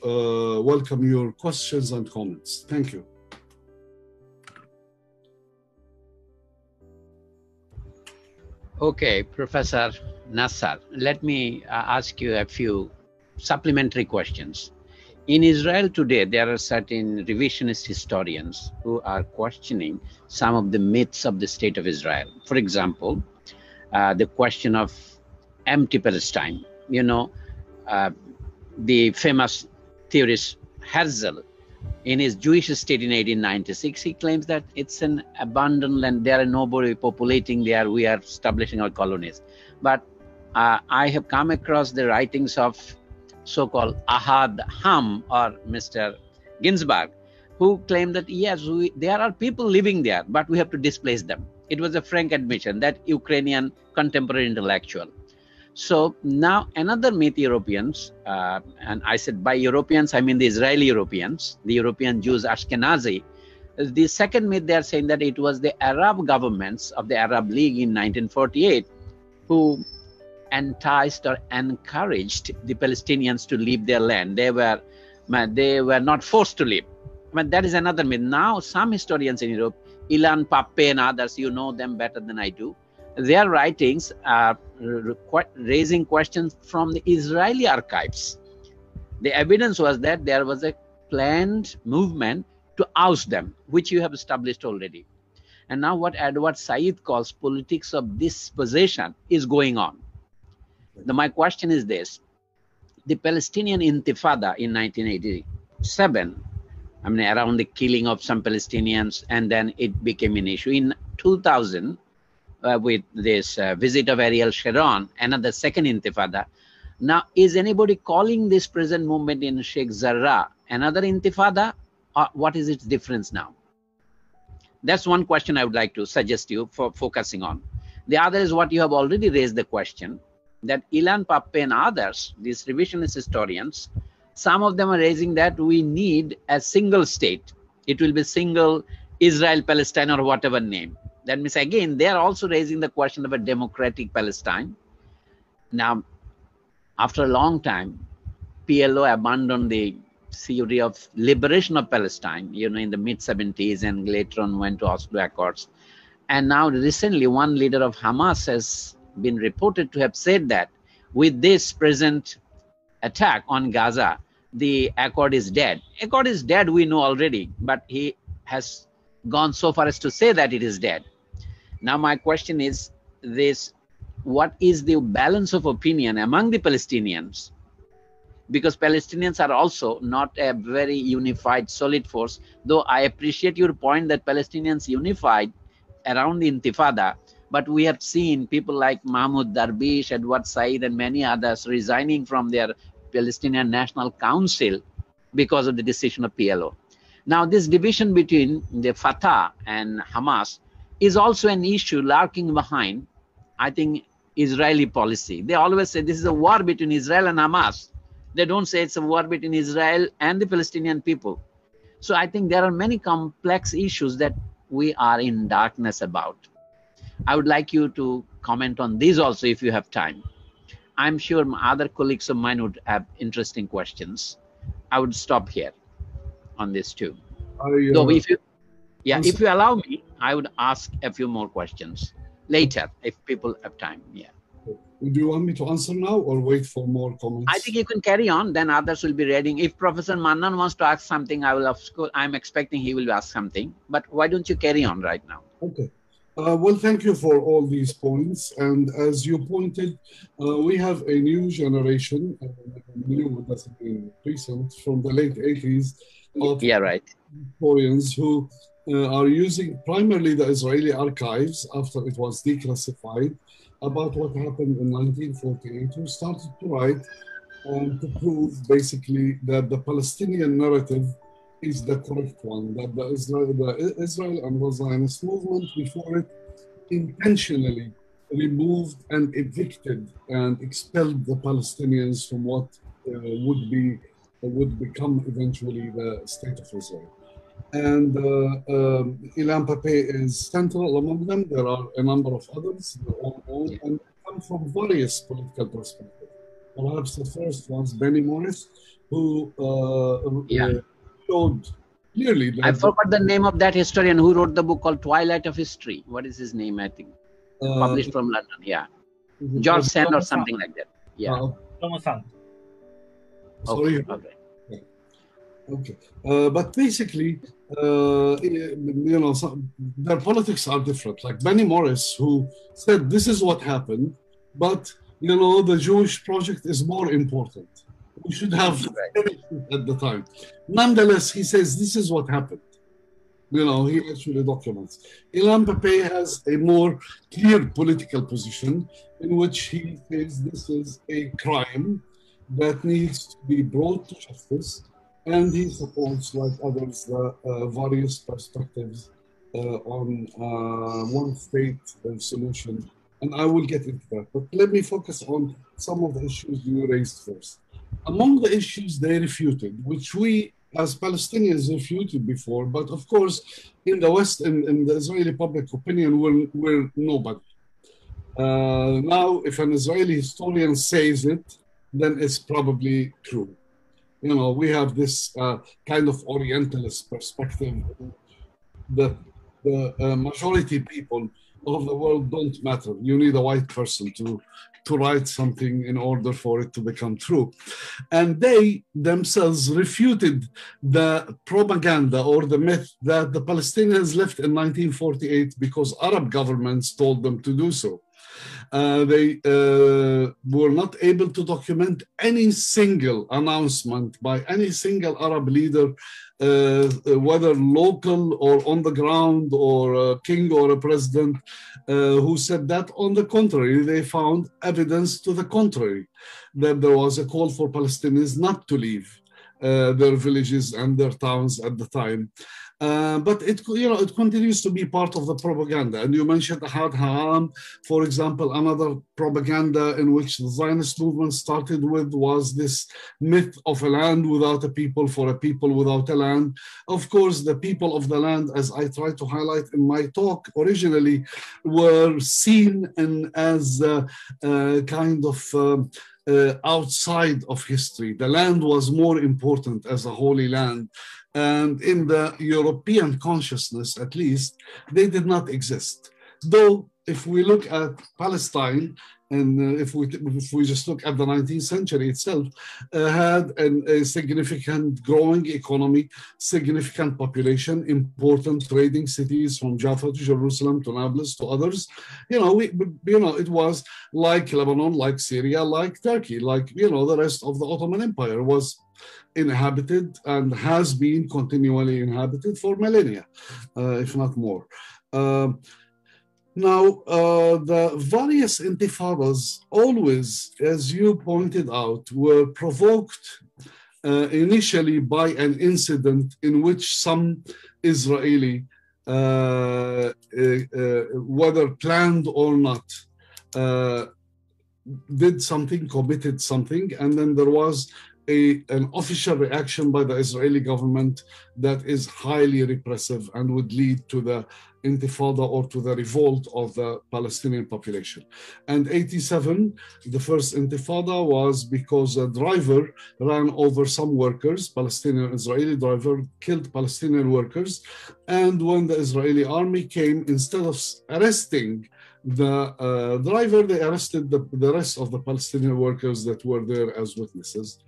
welcome your questions and comments. Thank you. Okay, Professor Nassar, let me ask you a few supplementary questions. In Israel today, there are certain revisionist historians who are questioning some of the myths of the state of Israel. For example, the question of empty Palestine. The famous theorist Herzl, in his Jewish state in 1896, he claims that it's an abandoned land. There are nobody populating there. We are establishing our colonies. But I have come across the writings of so-called Ahad Ham or Mr. Ginsberg, who claim that, yes, there are people living there, but we have to displace them. It was a frank admission, that Ukrainian contemporary intellectual. So now another myth Europeans, and I said by Europeans, I mean the Israeli Europeans, the European Jews, Ashkenazi, The second myth, they are saying that it was the Arab governments of the Arab League in 1948 who enticed or encouraged the Palestinians to leave their land. They were not forced to leave. That is another myth. Now, some historians in Europe, Ilan Pape and others, you know them better than I do, their writings are raising questions from the Israeli archives. The evidence was that there was a planned movement to oust them, which you have established already. And now what Edward Said calls politics of dispossession is going on. My question is this: the Palestinian Intifada in 1987, around the killing of some Palestinians, and then it became an issue. In 2000, with this visit of Ariel Sharon, another second Intifada. Now, is anybody calling this present movement in Sheikh Jarrah another Intifada, or what is its difference now? That's one question I would like to suggest you for focusing on. The other is what you have already raised the question, that Ilan Pape and others, these revisionist historians, some of them are raising that we need a single state. It will be single Israel, Palestine, or whatever name. That means, again, they are also raising the question of a democratic Palestine. Now, after a long time, PLO abandoned the theory of liberation of Palestine, in the mid-70s, and later on went to Oslo Accords. And now recently, one leader of Hamas has been reported to have said that with this present attack on Gaza, the accord is dead. Accord is dead, we know already, but he has gone so far as to say that it is dead. Now my question is this: what is the balance of opinion among the Palestinians? Because Palestinians are also not a very unified, solid force, though I appreciate your point that Palestinians unified around the Intifada, but we have seen people like Mahmoud Darwish, Edward Said, and many others resigning from their Palestinian National Council because of the decision of PLO. Now, this division between the Fatah and Hamas is also an issue lurking behind, I think, Israeli policy. They always say this is a war between Israel and Hamas. They don't say it's a war between Israel and the Palestinian people. So I think there are many complex issues that we are in darkness about. I would like you to comment on these also if you have time. I'm sure other colleagues of mine would have interesting questions. I would stop here on this too. Though if you allow me, I would ask a few more questions later if people have time. Yeah. Do you want me to answer now or wait for more comments? I think you can carry on, then others will be reading. If Professor Mannan wants to ask something, I'm expecting he will ask something. But why don't you carry on right now? Okay. Well, thank you for all these points. And as you pointed, we have a new generation, new doesn't mean recent, from the late 80s of historians who are using primarily the Israeli archives after it was declassified about what happened in 1948, who started to write and to prove basically that the Palestinian narrative is the correct one, that the Israel and the Zionist movement before it intentionally removed and evicted and expelled the Palestinians from what would become eventually the state of Israel. And Ilan Pape is central among them. There are a number of others, and they come from various political perspectives. Perhaps the first one's Benny Morris, who showed clearly that I forgot the name of that historian who wrote the book called Twilight of History. What is his name, I think? Published from London, yeah. George Sand or something like that. Yeah. Thomas Sand. Sorry. Okay. Okay, but basically, their politics are different. Like Benny Morris, who said this is what happened, but the Jewish project is more important. We should have finished it at the time. Nonetheless, he says this is what happened. He actually documents. Ilan Pape has a more clear political position in which he says this is a crime that needs to be brought to justice. And he supports, like others, the various perspectives on one state solution. And I will get into that. But let me focus on some of the issues you raised first. Among the issues they refuted, which we as Palestinians refuted before, but of course, in the West, in the Israeli public opinion, we're nobody. Now, if an Israeli historian says it, then it's probably true. You know, we have this kind of Orientalist perspective that the majority people of the world don't matter. You need a white person to write something in order for it to become true. And they themselves refuted the propaganda or the myth that the Palestinians left in 1948 because Arab governments told them to do so. They were not able to document any single announcement by any single Arab leader, whether local or on the ground or a king or a president, who said that. On the contrary, they found evidence to the contrary, that there was a call for Palestinians not to leave their villages and their towns at the time. But it continues to be part of the propaganda. And you mentioned Ahad Ha'am, for example. Another propaganda in which the Zionist movement started with was this myth of a land without a people for a people without a land. Of course, the people of the land, as I tried to highlight in my talk originally, were seen as kind of outside of history. The land was more important as a holy land. And in the European consciousness, at least, they did not exist. Though, if we look at Palestine, and if we just look at the 19th century itself, had a significant growing economy, significant population, important trading cities from Jaffa to Jerusalem to Nablus to others. It was like Lebanon, like Syria, like Turkey, like, the rest of the Ottoman Empire was inhabited and has been continually inhabited for millennia, if not more. Now, the various intifadas always, as you pointed out, were provoked initially by an incident in which some Israeli, whether planned or not, did something, committed something, and then there was an official reaction by the Israeli government that is highly repressive and would lead to the intifada or to the revolt of the Palestinian population. And 87, the first intifada, was because a driver ran over some workers, Palestinian Israeli driver, killed Palestinian workers. And when the Israeli army came, instead of arresting the driver, they arrested the rest of the Palestinian workers that were there as witnesses.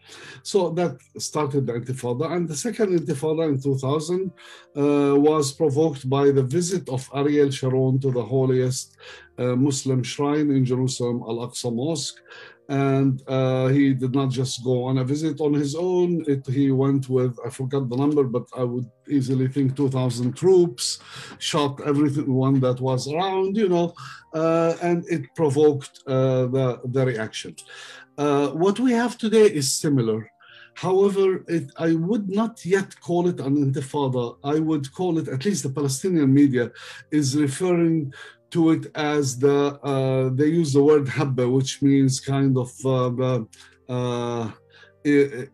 So that started the intifada. And the second intifada in 2000 was provoked by the visit of Ariel Sharon to the holiest Muslim shrine in Jerusalem, Al-Aqsa Mosque. And he did not just go on a visit on his own. He went with, I forgot the number, but I would easily think 2,000 troops, shot everyone that was around, and it provoked the reaction. What we have today is similar. However, I would not yet call it an intifada. I would call it, at least the Palestinian media is referring to it as they use the word habba, which means kind of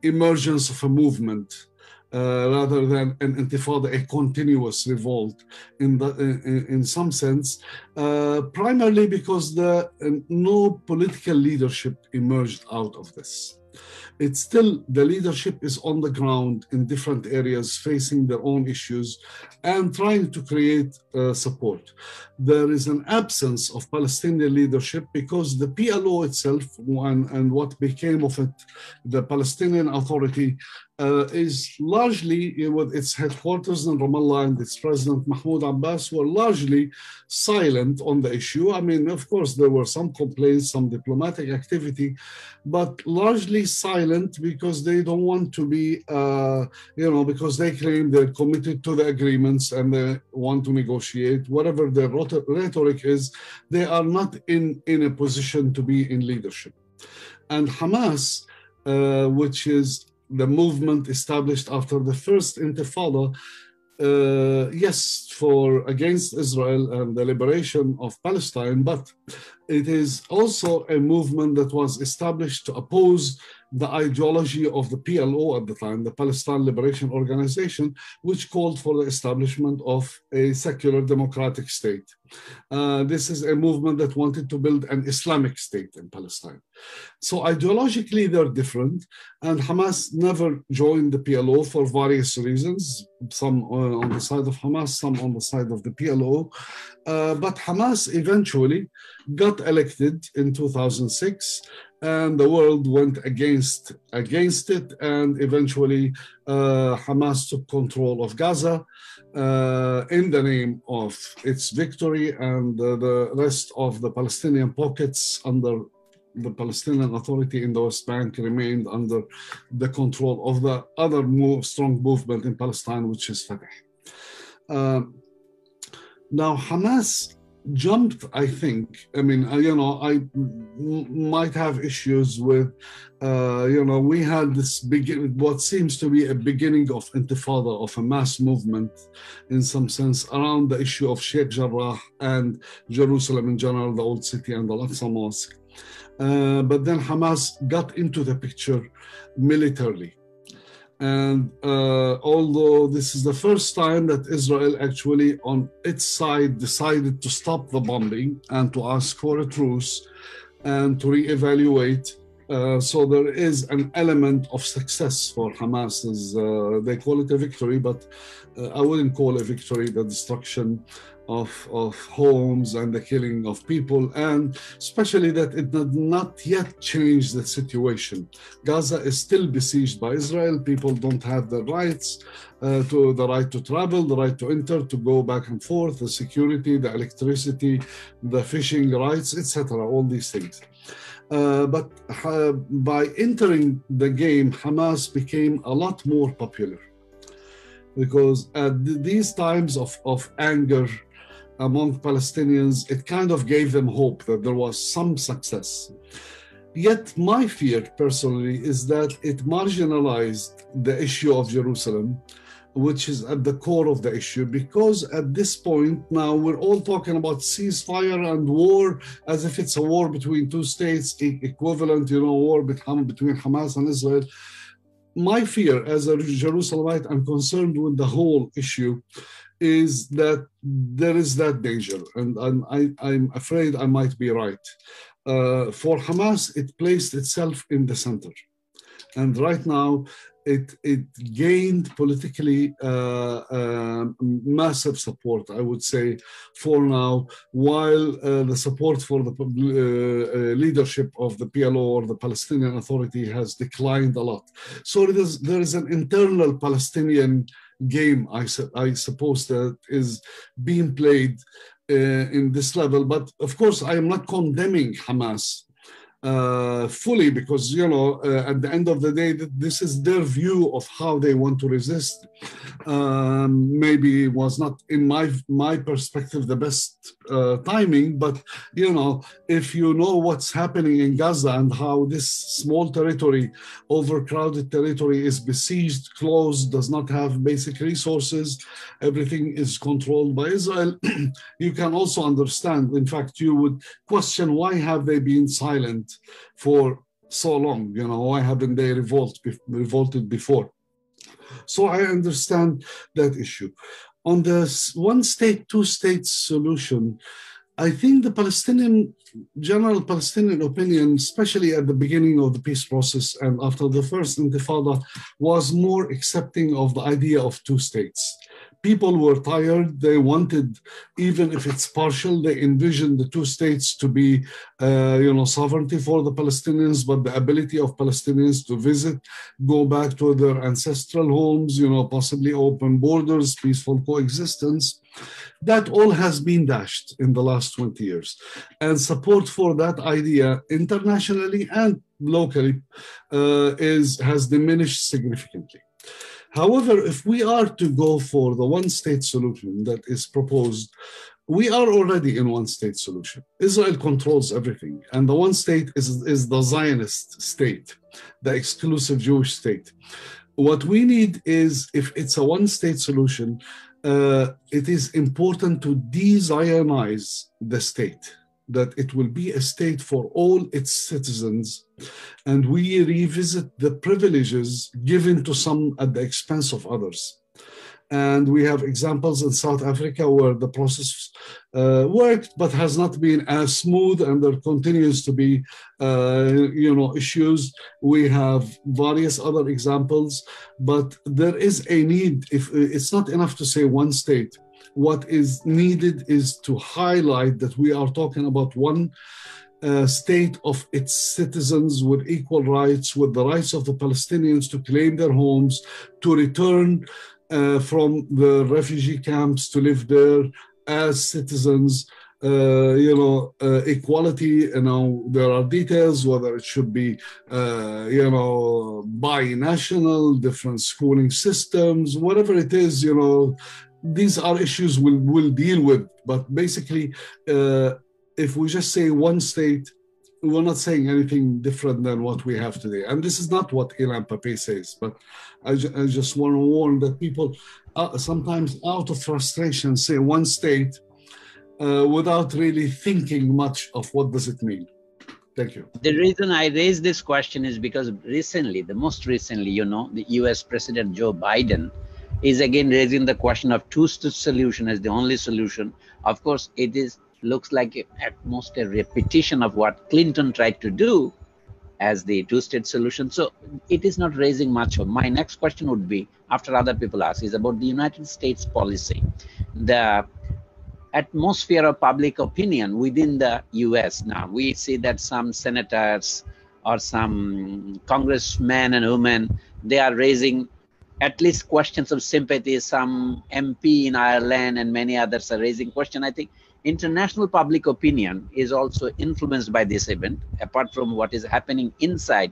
emergence of a movement, rather than an intifada, a continuous revolt in some sense, primarily because no political leadership emerged out of this. It's still, the leadership is on the ground in different areas, facing their own issues and trying to create support. There is an absence of Palestinian leadership because the PLO itself and what became of it, the Palestinian Authority, is largely, with its headquarters in Ramallah and its president Mahmoud Abbas, were largely silent on the issue. I mean, of course, there were some complaints, some diplomatic activity, but largely silent because they don't want to be, because they claim they're committed to the agreements and they want to negotiate. Whatever their rhetoric is, they are not in a position to be in leadership. And Hamas, which is the movement established after the first intifada, yes, against Israel and the liberation of Palestine, but it is also a movement that was established to oppose the ideology of the PLO at the time, the Palestine Liberation Organization, which called for the establishment of a secular democratic state. This is a movement that wanted to build an Islamic state in Palestine. So ideologically, they're different, and Hamas never joined the PLO for various reasons, some on the side of Hamas, some on the side of the PLO. But Hamas eventually got elected in 2006, and the world went against it, and eventually Hamas took control of Gaza in the name of its victory, and the rest of the Palestinian pockets under the Palestinian Authority in the West Bank remained under the control of the other strong movement in Palestine, which is Fatah. Now, Hamas jumped, I think, I mean, I might have issues with, we had this what seems to be a beginning of intifada, of a mass movement in some sense around the issue of Sheikh Jarrah and Jerusalem in general, the Old City and the Al-Aqsa Mosque. But then Hamas got into the picture militarily. And although this is the first time that Israel actually on its side decided to stop the bombing and to ask for a truce and to reevaluate, so there is an element of success for Hamas. They call it a victory, but I wouldn't call it a victory, the destruction of homes and the killing of people, and especially that it did not yet change the situation. Gaza is still besieged by Israel. People don't have the rights, the right to travel, the right to enter, to go back and forth, the security, the electricity, the fishing rights, etc., all these things. But by entering the game, Hamas became a lot more popular, because at these times of anger among Palestinians, it kind of gave them hope that there was some success. Yet my fear personally is that it marginalized the issue of Jerusalem, which is at the core of the issue, because at this point now we're all talking about ceasefire and war as if it's a war between two states, equivalent, war between Hamas and Israel. My fear as a Jerusalemite, I'm concerned with the whole issue, is that there is that danger, and I'm afraid I might be right. For Hamas, it placed itself in the center, and right now it gained politically massive support, I would say, for now, while the support for the leadership of the PLO or the Palestinian Authority has declined a lot. So there is an internal Palestinian game, I suppose, that is being played in this level. But of course, I am not condemning Hamas fully, because at the end of the day, this is their view of how they want to resist. Maybe it was not, in my perspective, the best timing, but if you know what's happening in Gaza and how this small territory, overcrowded territory, is besieged, closed, does not have basic resources, everything is controlled by Israel, you can also understand, in fact, you would question, why have they been silent for so long? Why haven't they revolted before? So I understand that issue. On the one state, two states solution, I think the general Palestinian opinion, especially at the beginning of the peace process and after the first Intifada, was more accepting of the idea of two states. People were tired. They wanted, even if it's partial, they envisioned the two states to be, sovereignty for the Palestinians, but the ability of Palestinians to visit, go back to their ancestral homes, possibly open borders, peaceful coexistence. That all has been dashed in the last 20 years. And support for that idea internationally and locally has diminished significantly. However, if we are to go for the one-state solution that is proposed, we are already in one-state solution. Israel controls everything, and the one state is the Zionist state, the exclusive Jewish state. What we need is, if it's a one-state solution, it is important to de-Zionize the state. that it will be a state for all its citizens, and we revisit the privileges given to some at the expense of others. And we have examples in South Africa where the process worked, but has not been as smooth, and there continues to be, issues. We have various other examples, but there is a need. If it's not enough to say one state, what is needed is to highlight that we are talking about one state of its citizens with equal rights, with the rights of the Palestinians to claim their homes, to return from the refugee camps to live there as citizens, equality, there are details, whether it should be, binational, different schooling systems, whatever it is, these are issues we'll deal with. But basically, if we just say one state, we're not saying anything different than what we have today. And this is not what Ilan Pape says, but I just want to warn that people sometimes out of frustration say one state without really thinking much of what does it mean. Thank you. The reason I raised this question is because most recently, the US President Joe Biden is again raising the question of two-state solution as the only solution. Of course, looks like at most a repetition of what Clinton tried to do as the two-state solution. So it is not raising much. My next question would be, after other people ask, is about the United States policy. The atmosphere of public opinion within the US now. We see that some senators or some congressmen and women, they are raising at least questions of sympathy. Some MP in Ireland and many others are raising questions. I think international public opinion is also influenced by this event, apart from what is happening inside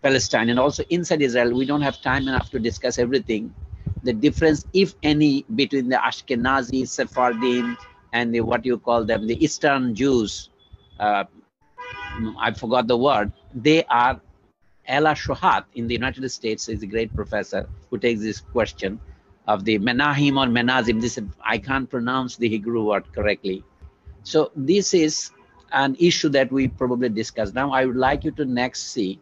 Palestine and also inside Israel. We don't have time enough to discuss everything. The difference, if any, between the Ashkenazi, Sephardim, and what you call them, the Eastern Jews, I forgot the word, they are Ella Shohat in the United States is a great professor who takes this question of the Menahim or Menazim. I can't pronounce the Hebrew word correctly. So this is an issue that we probably discuss. Now I would like you to next see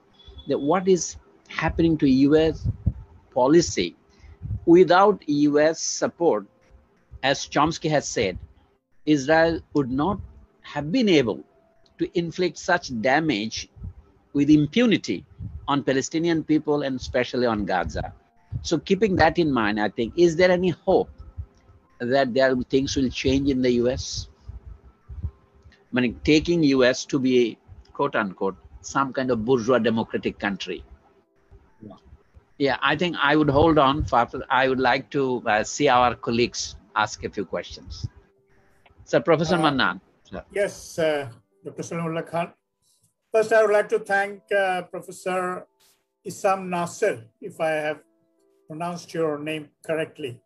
that what is happening to US policy. Without US support, as Chomsky has said, Israel would not have been able to inflict such damage with impunity on Palestinian people and especially on Gaza. So keeping that in mind, I think, is there any hope that things will change in the US? I mean, taking US to be, quote unquote, some kind of bourgeois democratic country. Yeah, I think I would hold on. I would like to see our colleagues ask a few questions. So, Professor Mannan. Yes, Dr. Salimullah Khan. First, I would like to thank Professor Issam Nassar, if I have pronounced your name correctly.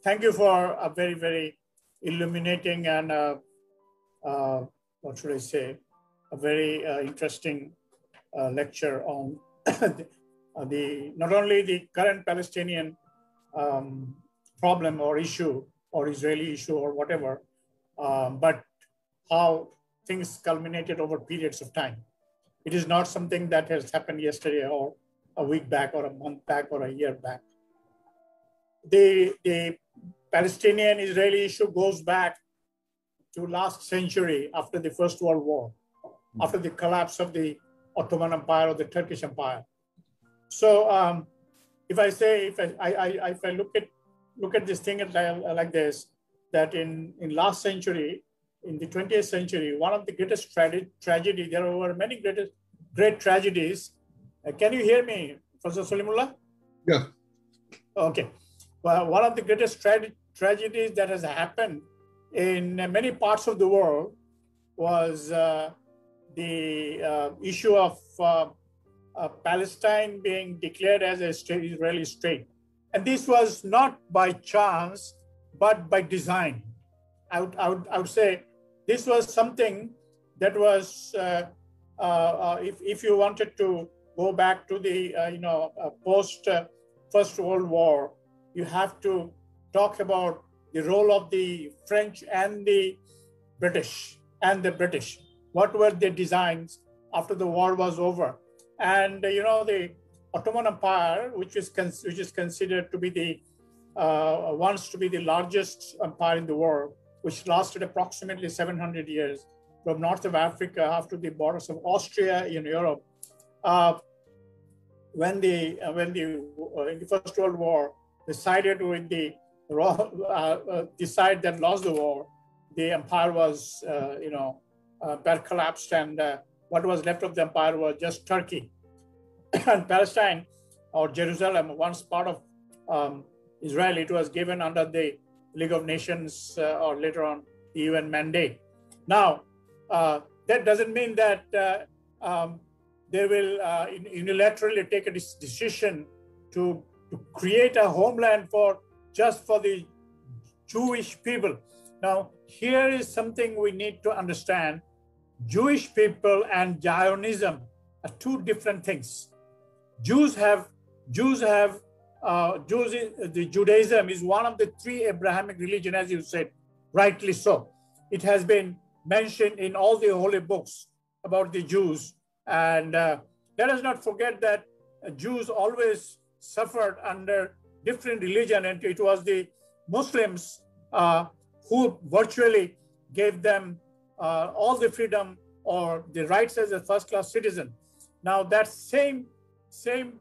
Thank you for a very, very illuminating and, what should I say, a very interesting lecture on not only the current Palestinian problem or issue or Israeli issue or whatever, but how things culminated over periods of time. It is not something that has happened yesterday or a week back or a month back or a year back. The Palestinian-Israeli issue goes back to last century after the First World War, after the collapse of the Ottoman Empire or the Turkish Empire. So if I look at this thing like this, that in last century, in the 20th century, one of the greatest tragedy, there were many great tragedies. Can you hear me, Professor Salimullah? Yeah. Okay. Well, one of the greatest tragedies that has happened in many parts of the world was the issue of Palestine being declared as a Israeli state. And this was not by chance, but by design. I would say this was something that was, if you wanted to go back to the post First World War, you have to talk about the role of the French and the British and the British. What were their designs after the war was over? And the Ottoman Empire, which is considered to be the once to be the largest empire in the world, which lasted approximately 700 years from north of Africa up to the borders of Austria in Europe. When in the First World War decided with the decide that lost the war, the empire was collapsed, and what was left of the empire was just Turkey. And Palestine, or Jerusalem, once part of Israel, it was given under the League of Nations or later on the UN mandate. Now, that doesn't mean that they will unilaterally take a decision to create a homeland just for the Jewish people. Now, here is something we need to understand. Jewish people and Zionism are two different things. The Judaism is one of the three Abrahamic religions, as you said, rightly so. It has been mentioned in all the holy books about the Jews. And let us not forget that Jews always suffered under different religion, and it was the Muslims who virtually gave them all the freedom or the rights as a first-class citizen. Now that same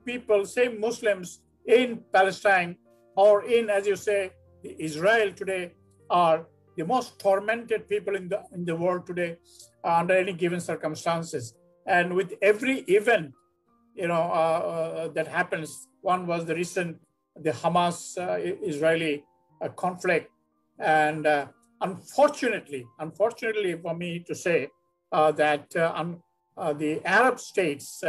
people, same Muslims in Palestine or in, as you say, Israel today are the most tormented people in the world today under any given circumstances. And with every event, that happens, one was the Hamas-Israeli conflict, and unfortunately for me to say that the Arab states,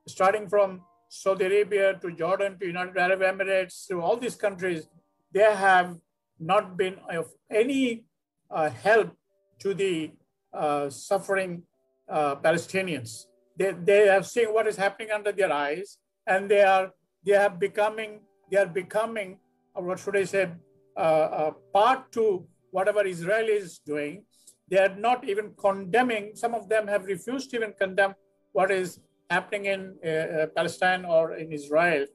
starting from Saudi Arabia to Jordan to United Arab Emirates to all these countries, they have not been of any help to the suffering Palestinians. They have seen what is happening under their eyes, and they are becoming, what should I say, part to whatever Israel is doing. They are not even condemning. Some of them have refused to even condemn what is happening in Palestine or in Israel.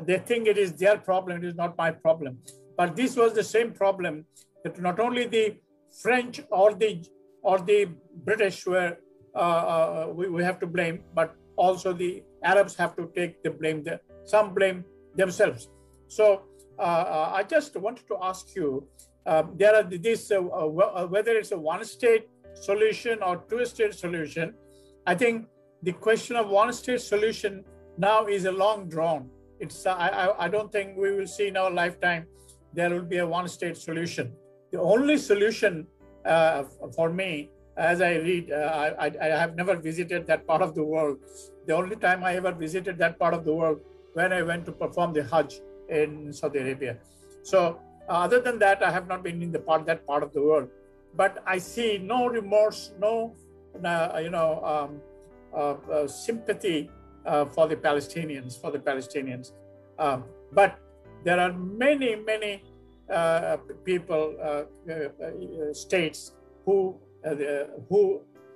They think it is their problem, it is not my problem. But this was the same problem that not only the French or the British were we have to blame, but also the Arabs have to take the blame. Some blame themselves. So I just wanted to ask you, there are this whether it's a one-state solution or two-state solution. I think the question of one-state solution now is a long drawn. It's I don't think we will see in our lifetime there will be a one-state solution. The only solution for me, as I read, I have never visited that part of the world. The only time I ever visited that part of the world when I went to perform the Hajj in Saudi Arabia. So other than that, I have not been in that part of the world. But I see no remorse, no sympathy for the Palestinians. But there are many people, states who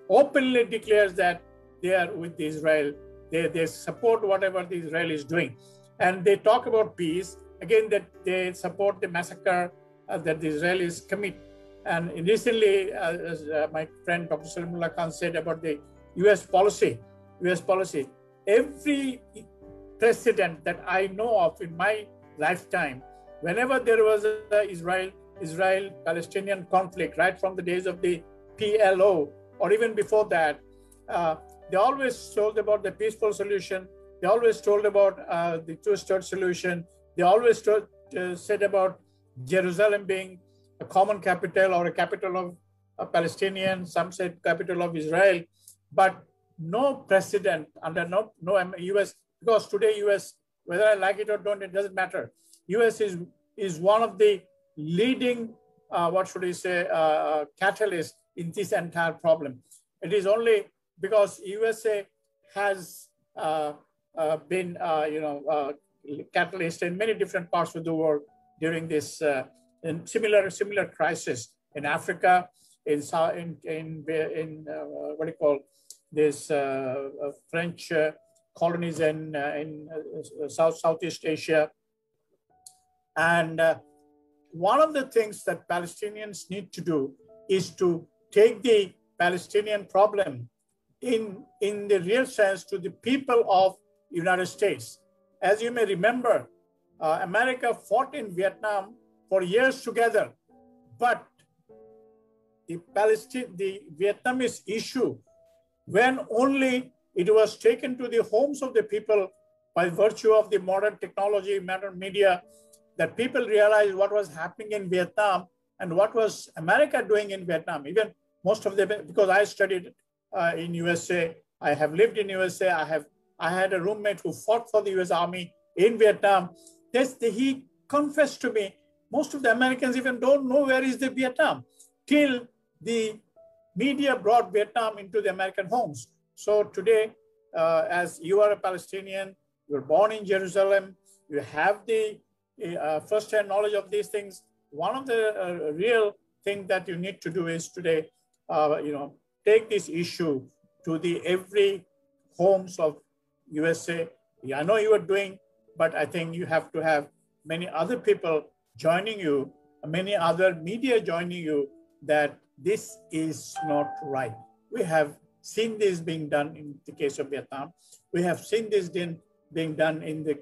openly declares that they are with Israel. They support whatever the Israel is doing, and they talk about peace. Again, that they support the massacre that the Israelis commit. And recently, as my friend Dr. Salimullah Khan said about the U.S. policy, every precedent that I know of in my lifetime, whenever there was a Israel-Palestinian conflict, right from the days of the PLO, or even before that, they always told about the peaceful solution. They always told about the two-state solution. They always said about Jerusalem being a common capital or a capital of Palestinian. Some said capital of Israel, but no precedent under no U.S. Because today U.S., whether I like it or don't, it doesn't matter. U.S. is one of the leading, catalyst in this entire problem. It is only because USA has been, catalyst in many different parts of the world during this similar crisis in Africa, in what do you call this French colonies in Southeast Asia. And one of the things that Palestinians need to do is to take the Palestinian problem in the real sense to the people of the United States. As you may remember, America fought in Vietnam for years together, but the Vietnamese issue, when only it was taken to the homes of the people by virtue of the modern technology, modern media, that people realized what was happening in Vietnam and what was America doing in Vietnam. Even most of them, because I studied in USA, I have lived in USA, I had a roommate who fought for the US Army in Vietnam. He confessed to me, most of the Americans even don't know where is the Vietnam till the media brought Vietnam into the American homes. So today, as you are a Palestinian, you were born in Jerusalem, you have the first-hand knowledge of these things. One of the real things that you need to do is today, take this issue to the every homes of USA. I know you are doing, but I think you have to have many other people joining you, many other media joining you, that this is not right. We have seen this being done in the case of Vietnam. We have seen this being done in the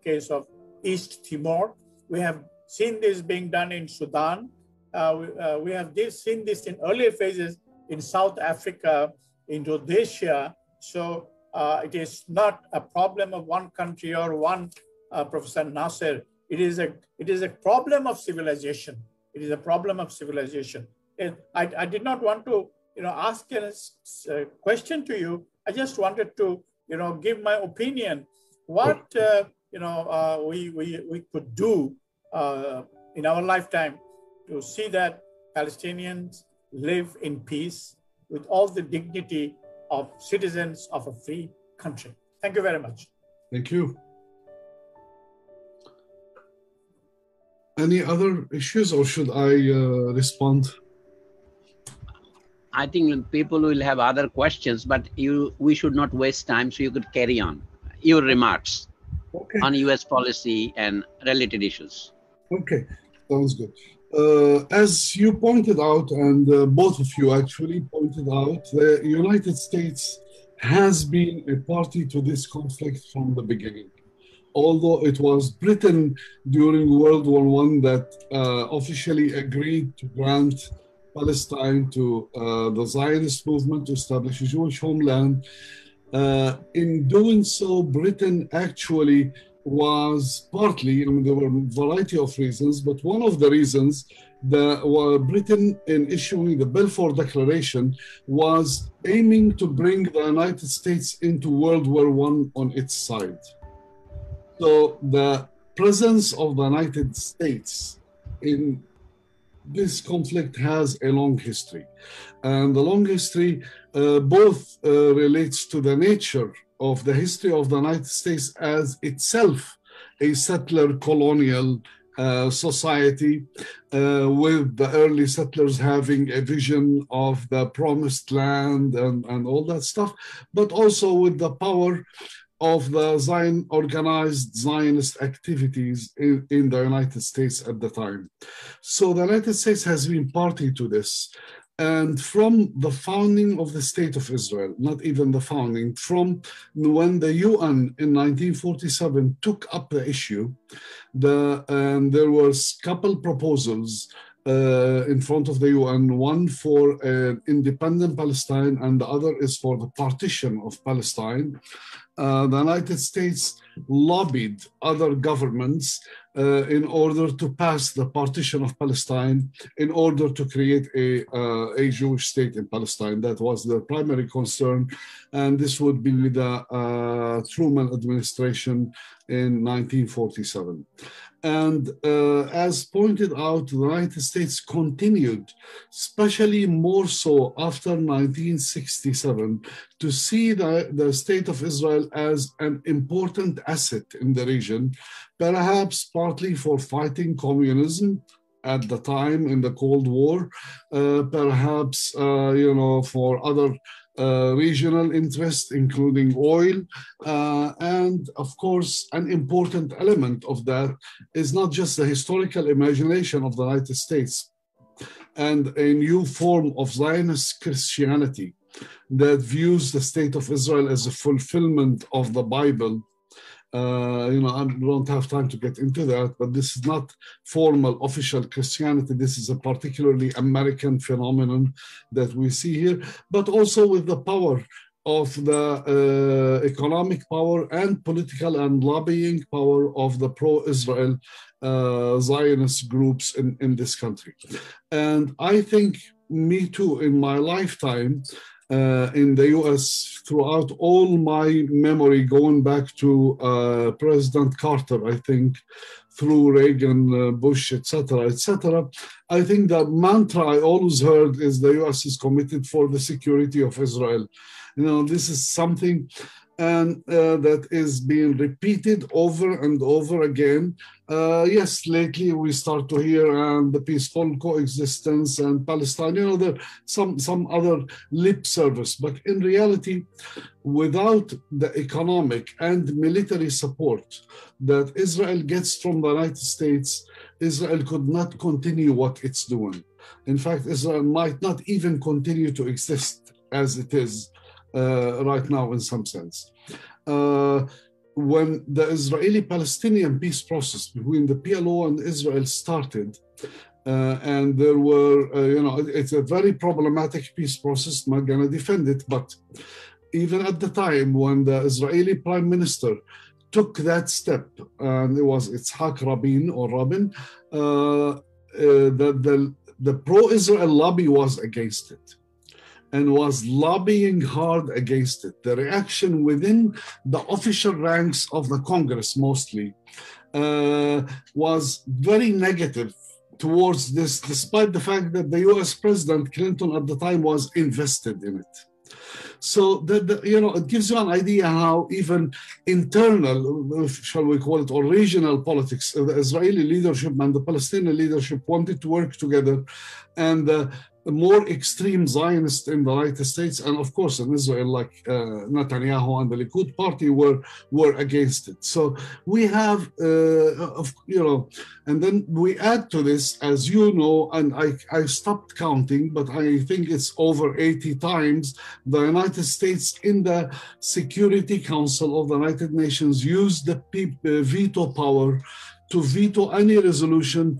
case of East Timor. We have seen this being done in Sudan. We have seen this in earlier phases in South Africa, Indonesia. So it is not a problem of one country or one Professor Nassar. It is a problem of civilization. It is a problem of civilization. I did not want to ask a question to you. I just wanted to give my opinion. What we could do in our lifetime to see that Palestinians live in peace with all the dignity of citizens of a free country. Thank you very much. Thank you. Any other issues, or should I respond? I think people will have other questions, but we should not waste time, so you could carry on your remarks on US policy and related issues. Okay, sounds good. As you pointed out, and both of you actually pointed out, the United States has been a party to this conflict from the beginning. Although it was Britain during World War I that officially agreed to grant Palestine to the Zionist movement to establish a Jewish homeland. In doing so, Britain actually was partly, there were a variety of reasons, but one of the reasons that Britain, in issuing the Balfour Declaration, was aiming to bring the United States into World War I on its side. So the presence of the United States in this conflict has a long history. And the long history both relates to the nature of the history of the United States as itself a settler colonial society, with the early settlers having a vision of the promised land and all that stuff, but also with the power of the organized Zionist activities in the United States at the time. So the United States has been party to this. And from the founding of the State of Israel, not even the founding, from when the UN in 1947 took up the issue, there was a couple proposals in front of the UN, one for an independent Palestine and the other is for the partition of Palestine. The United States lobbied other governments in order to pass the partition of Palestine, in order to create a Jewish state in Palestine. That was the primary concern, and this would be the Truman administration in 1947. And as pointed out, the United States continued, especially more so after 1967, to see the State of Israel as an important asset in the region, perhaps partly for fighting communism at the time in the Cold War, perhaps, for other regional interests, including oil. And of course, an important element of that is not just the historical imagination of the United States and a new form of Zionist Christianity that views the state of Israel as a fulfillment of the Bible. I don't have time to get into that, but this is not formal official Christianity. This is a particularly American phenomenon that we see here, but also with the power of the economic power and political and lobbying power of the pro-Israel Zionist groups in this country. And I think me too, in my lifetime, in the US, throughout all my memory, going back to President Carter, I think, through Reagan, Bush, etc., I think the mantra I always heard is the US is committed for the security of Israel. This is something that is being repeated over and over again. Yes, lately we start to hear the peaceful coexistence and Palestine, there's some other lip service, but in reality, without the economic and military support that Israel gets from the United States, Israel could not continue what it's doing. In fact, Israel might not even continue to exist as it is right now in some sense. When the Israeli-Palestinian peace process between the PLO and Israel started, and there were, it's a very problematic peace process, I'm not going to defend it, but even at the time when the Israeli prime minister took that step, and it was Yitzhak Rabin, the pro-Israel lobby was against it and was lobbying hard against it. The reaction within the official ranks of the Congress mostly was very negative towards this, despite the fact that the US President Clinton at the time was invested in it. So it gives you an idea how even internal, shall we call it, or regional politics, the Israeli leadership and the Palestinian leadership wanted to work together, and more extreme Zionists in the United States and of course in Israel, like Netanyahu and the Likud party, were against it. So we have, and then we add to this, as you know, and I stopped counting, but I think it's over 80 times, the United States in the Security Council of the United Nations used the veto power to veto any resolution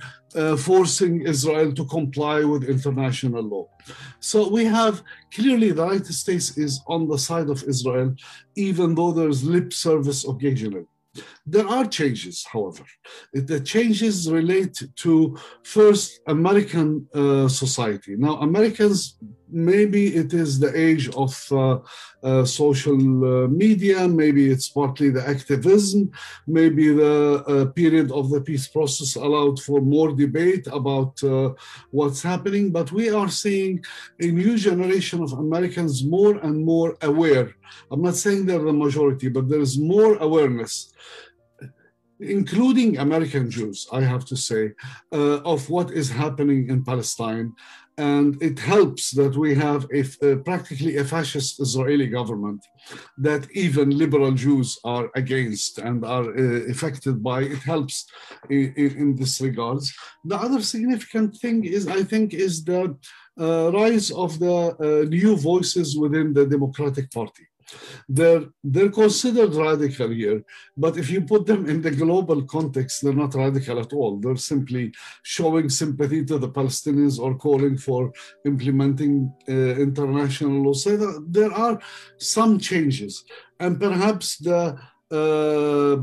forcing Israel to comply with international law. So we have clearly the United States is on the side of Israel, even though there's lip service occasionally. There are changes, however. The changes relate to, first, American society. Now, Americans, maybe it is the age of social media, maybe it's partly the activism, maybe the period of the peace process allowed for more debate about what's happening, but we are seeing a new generation of Americans more and more aware. I'm not saying they're the majority, but there is more awareness, including American Jews, I have to say, of what is happening in Palestine. And it helps that we have practically a fascist Israeli government that even liberal Jews are against and are affected by. It helps in this regards. The other significant thing is, I think, is the rise of the new voices within the Democratic Party. They're considered radical here, but if you put them in the global context, they're not radical at all. They're simply showing sympathy to the Palestinians or calling for implementing international law. So there are some changes, and perhaps the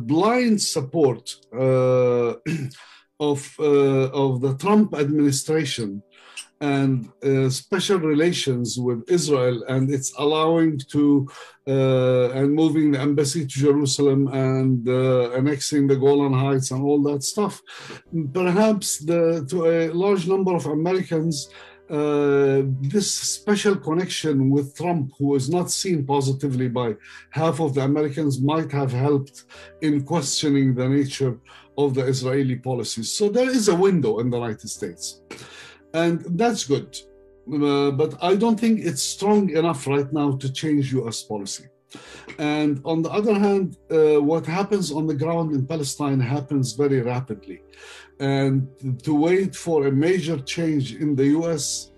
blind support of the Trump administration and special relations with Israel, and it's allowing to and moving the embassy to Jerusalem and annexing the Golan Heights and all that stuff. Perhaps to a large number of Americans, this special connection with Trump, who is not seen positively by half of the Americans, might have helped in questioning the nature of the Israeli policies. So there is a window in the United States, and that's good. But I don't think it's strong enough right now to change US policy. And on the other hand, what happens on the ground in Palestine happens very rapidly. And to wait for a major change in the US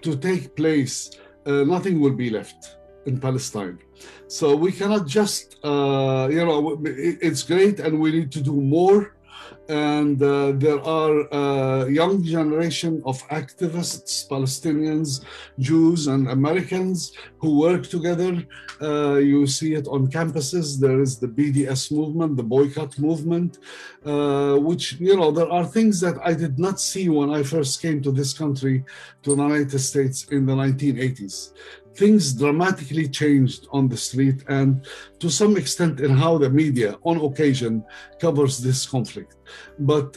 to take place, nothing will be left in Palestine. So we cannot just, it's great and we need to do more. And there are young generation of activists, Palestinians, Jews, and Americans who work together. You see it on campuses. There is the BDS movement, the boycott movement, which, there are things that I did not see when I first came to this country, to the United States in the 1980s. Things dramatically changed on the street, and to some extent in how the media on occasion covers this conflict. But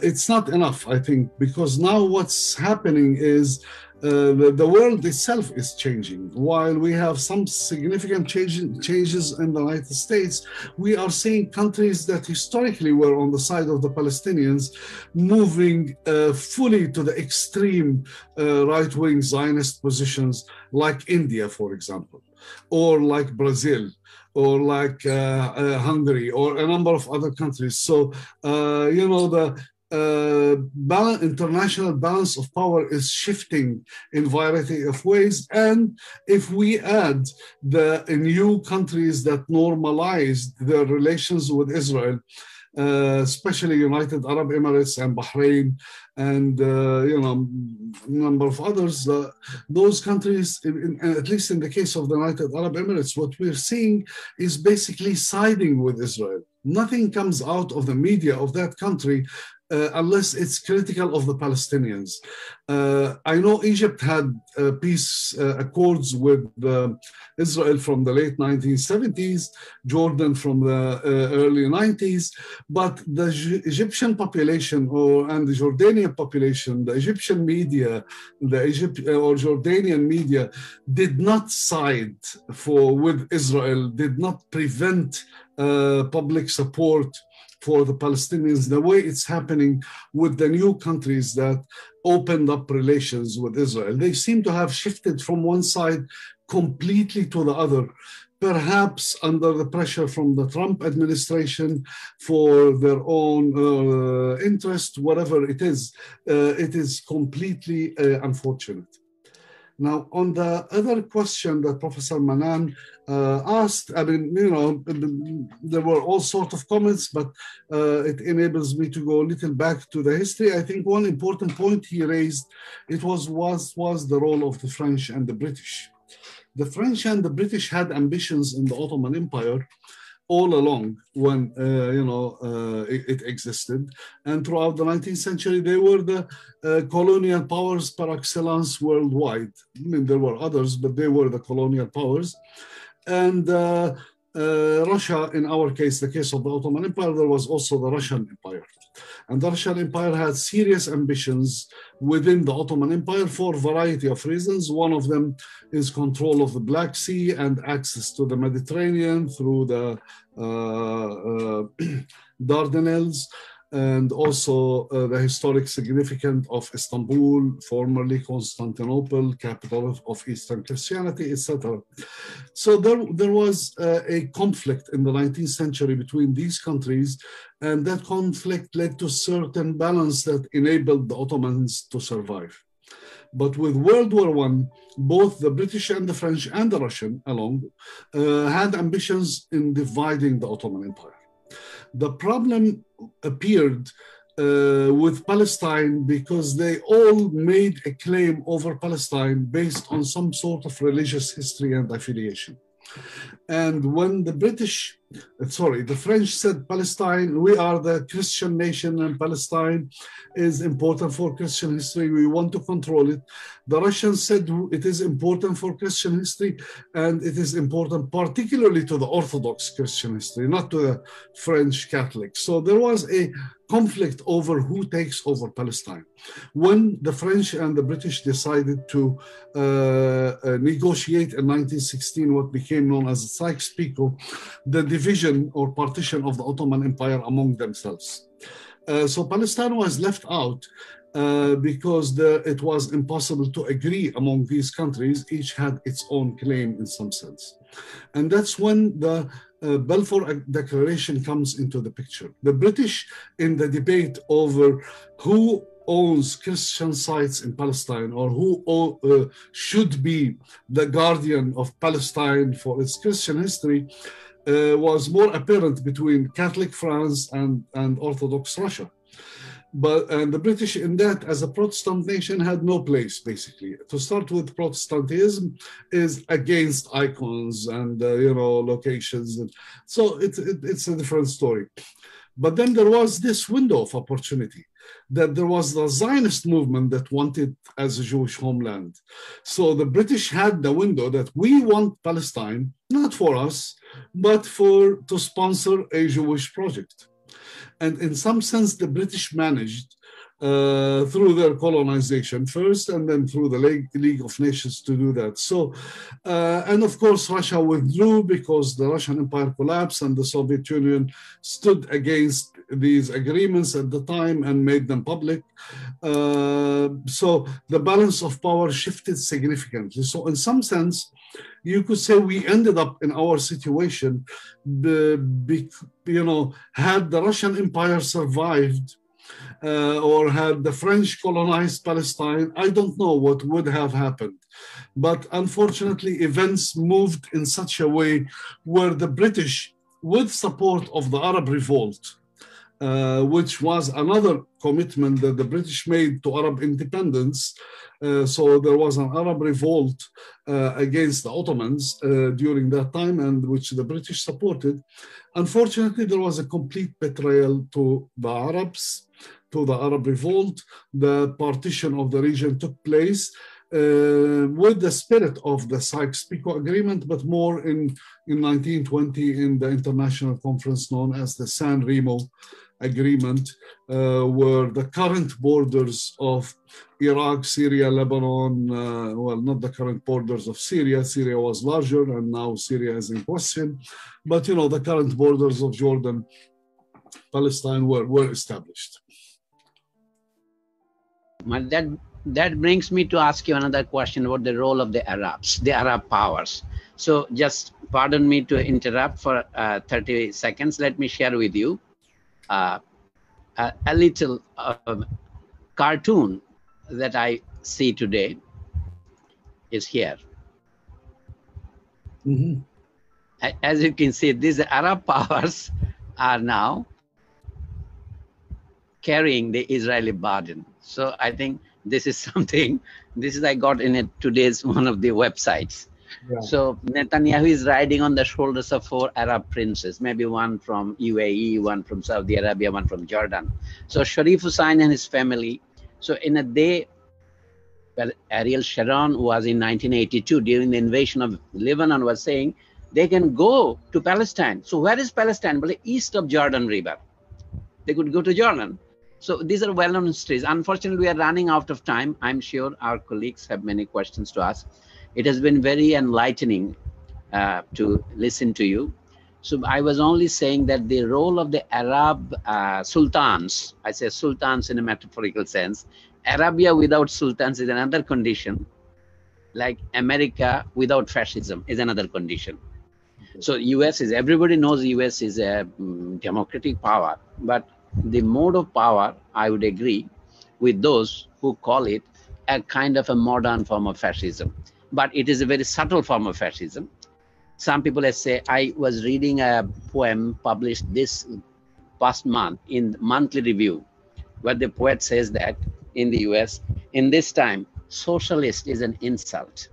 it's not enough, I think, because now what's happening is the world itself is changing. While we have some significant changes in the United States, we are seeing countries that historically were on the side of the Palestinians moving fully to the extreme right-wing Zionist positions, like India, for example, or like Brazil, or like Hungary, or a number of other countries. So, the international balance of power is shifting in a variety of ways. And if we add the new countries that normalized their relations with Israel, especially United Arab Emirates and Bahrain, and a number of others, those countries, at least in the case of the United Arab Emirates, what we're seeing is basically siding with Israel. Nothing comes out of the media of that country unless it's critical of the Palestinians. I know Egypt had peace accords with Israel from the late 1970s, Jordan from the early 90s, but the Egyptian population and the Jordanian population, the Egyptian media, or Jordanian media did not side with Israel, did not prevent public support for the Palestinians the way it's happening with the new countries that opened up relations with Israel. They seem to have shifted from one side completely to the other, perhaps under the pressure from the Trump administration for their own interest, whatever it is completely unfortunate. Now, on the other question that Professor Manan asked, I mean, there were all sorts of comments, but it enables me to go a little back to the history. I think one important point he raised, it was the role of the French and the British. The French and the British had ambitions in the Ottoman Empire all along when it existed, and throughout the 19th century they were the colonial powers par excellence worldwide. I mean, there were others, but they were the colonial powers. And Russia, in our case, the case of the Ottoman Empire, there was also the Russian Empire. And the Russian Empire had serious ambitions within the Ottoman Empire for a variety of reasons. One of them is control of the Black Sea and access to the Mediterranean through the Dardanelles, and also the historic significance of Istanbul, formerly Constantinople, capital of Eastern Christianity, etc. So there was a conflict in the 19th century between these countries, and that conflict led to certain balance that enabled the Ottomans to survive. But with World War I, both the British and the French and the Russian along had ambitions in dividing the Ottoman Empire. The problem appeared with Palestine because they all made a claim over Palestine based on some sort of religious history and affiliation. And when the British sorry, the French said Palestine, we are the Christian nation and Palestine is important for Christian history. We want to control it. The Russians said it is important for Christian history and it is important particularly to the Orthodox Christian history, not to the French Catholics. So there was a conflict over who takes over Palestine. When the French and the British decided to negotiate in 1916 what became known as the Sykes-Picot, the division or partition of the Ottoman Empire among themselves. So Palestine was left out because it was impossible to agree among these countries. Each had its own claim in some sense. And that's when the Balfour Declaration comes into the picture. The British, in the debate over who owns Christian sites in Palestine or who should be the guardian of Palestine for its Christian history, was more apparent between Catholic France and Orthodox Russia. And the British in that, as a Protestant nation, had no place, basically. To start with, Protestantism is against icons and, locations. And so it's a different story. But then there was this window of opportunity, that there was the Zionist movement that wanted as a Jewish homeland. So the British had the window that we want Palestine, not for us, but to sponsor a Jewish project. And in some sense, the British managed through their colonization first and then through the League of Nations to do that. So, and of course, Russia withdrew because the Russian Empire collapsed and the Soviet Union stood against these agreements at the time and made them public. So the balance of power shifted significantly. So in some sense, you could say we ended up in our situation, had the Russian Empire survived or had the French colonized Palestine, I don't know what would have happened. But unfortunately, events moved in such a way where the British, with support of the Arab Revolt, which was another commitment that the British made to Arab independence. So there was an Arab revolt against the Ottomans during that time, and which the British supported. Unfortunately, there was a complete betrayal to the Arabs, to the Arab revolt. The partition of the region took place with the spirit of the Sykes-Picot Agreement, but more in 1920 in the international conference known as the San Remo Agreement, where the current borders of Iraq, Syria, Lebanon, well, not the current borders of Syria. Syria was larger and now Syria is in question. But, the current borders of Jordan, Palestine were established. That brings me to ask you another question about the role of the Arabs, the Arab powers. So just pardon me to interrupt for 30 seconds. Let me share with you a little cartoon that I see today is here. Mm-hmm. As you can see, these Arab powers are now carrying the Israeli burden. So I think this is something, I got in today's one of the websites. Yeah. So Netanyahu is riding on the shoulders of 4 Arab princes, maybe one from UAE, one from Saudi Arabia, one from Jordan. So Sharif Hussain and his family. So in a day, well, Ariel Sharon was in 1982 during the invasion of Lebanon was saying they can go to Palestine. So where is Palestine? Well, east of Jordan River. They could go to Jordan. So these are well-known histories. Unfortunately, we are running out of time. I'm sure our colleagues have many questions to ask. It has been very enlightening to listen to you. So I was only saying that the role of the Arab sultans, I say sultans in a metaphorical sense, Arabia without sultans is another condition, like America without fascism is another condition. So US is, everybody knows US is a democratic power, but the mode of power, I would agree with those who call it a kind of a modern form of fascism. But it is a very subtle form of fascism. Some people say, I was reading a poem published this past month in Monthly Review, where the poet says that in the US, in this time, socialist is an insult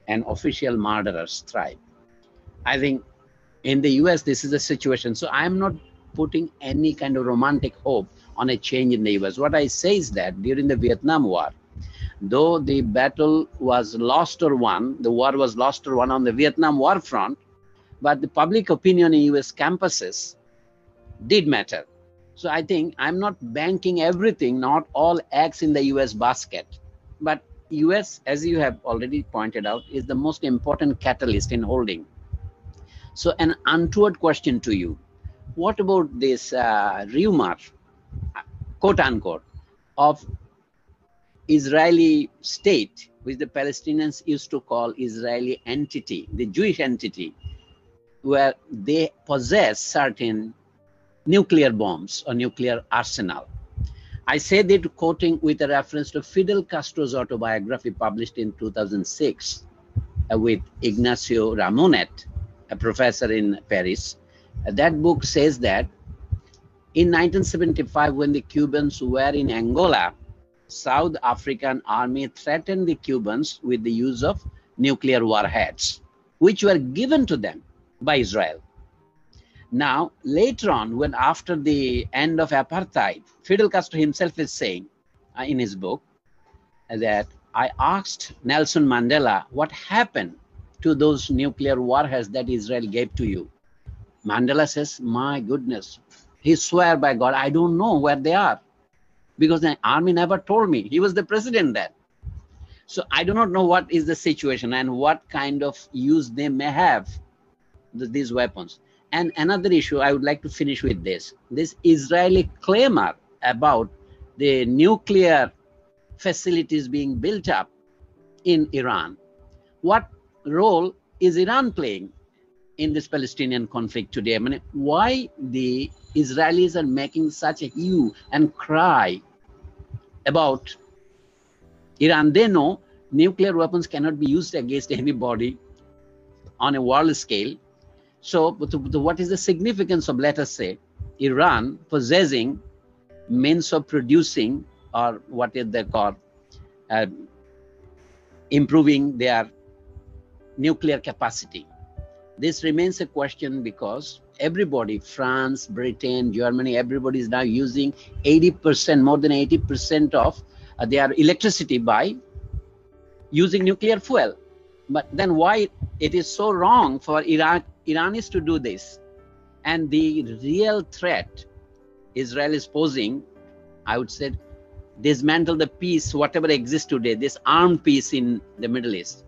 and official murderers thrive. I think In the US, this is the situation. So I'm not putting any kind of romantic hope on a change in the US. What I say is that during the Vietnam War, though the battle was lost or won, the war was lost or won on the Vietnam War front, but the public opinion in US campuses did matter. So I think I'm not banking everything, not all eggs in the US basket. But US, as you have already pointed out, is the most important catalyst in holding. So an untoward question to you. What about this rumor, quote unquote, of Israeli state, which the Palestinians used to call Israeli entity, the Jewish entity, where they possess certain nuclear bombs or nuclear arsenal? I say that quoting with a reference to Fidel Castro's autobiography published in 2006 with Ignacio Ramonet, a professor in Paris. That book says that in 1975, when the Cubans were in Angola, South African army threatened the Cubans with the use of nuclear warheads, which were given to them by Israel. Now, later on, when after the end of apartheid, Fidel Castro himself is saying in his book that I asked Nelson Mandela what happened to those nuclear warheads that Israel gave to you. Mandela says, my goodness, he swear by God, I don't know where they are because the army never told me. He was the president then. So I do not know what is the situation and what kind of use they may have, these weapons. And another issue, I would like to finish with this. This Israeli clamor about the nuclear facilities being built up in Iran. What role is Iran playing in this Palestinian conflict today? I mean, why the Israelis are making such a hue and cry about Iran? They know nuclear weapons cannot be used against anybody on a world scale. So what is the significance of, let us say, Iran possessing means of producing, or what is they call, improving their nuclear capacity? This remains a question because everybody, France, Britain, Germany, everybody is now using 80%, more than 80% of their electricity by using nuclear fuel. But then why it is so wrong for Iranis to do this? And the real threat Israel is posing, I would say, dismantle the peace, whatever exists today, this armed peace in the Middle East.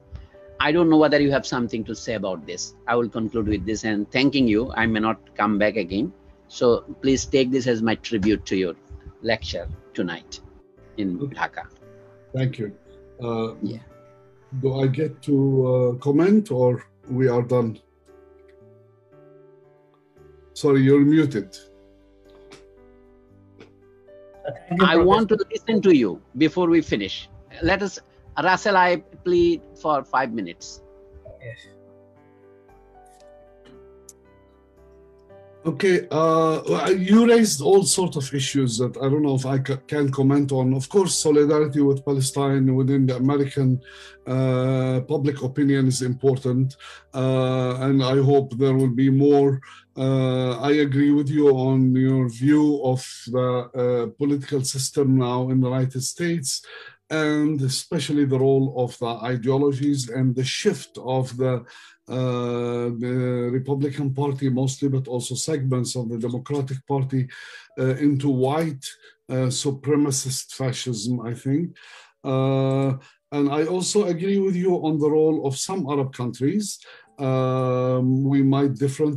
I don't know whether you have something to say about this. I will conclude with this and thanking you. I may not come back again. So please take this as my tribute to your lecture tonight in Dhaka. Thank you. Yeah. Do I get to comment or we are done? Sorry, you're muted. I want to listen to you before we finish. Let us, Russell, I plead for 5 minutes. Yes. Okay, you raised all sorts of issues that I don't know if I can comment on. Of course, solidarity with Palestine within the American public opinion is important, and I hope there will be more. I agree with you on your view of the political system now in the United States, and especially the role of the ideologies and the shift of the Republican Party mostly, but also segments of the Democratic Party into white supremacist fascism, I think. And I also agree with you on the role of some Arab countries. We might differ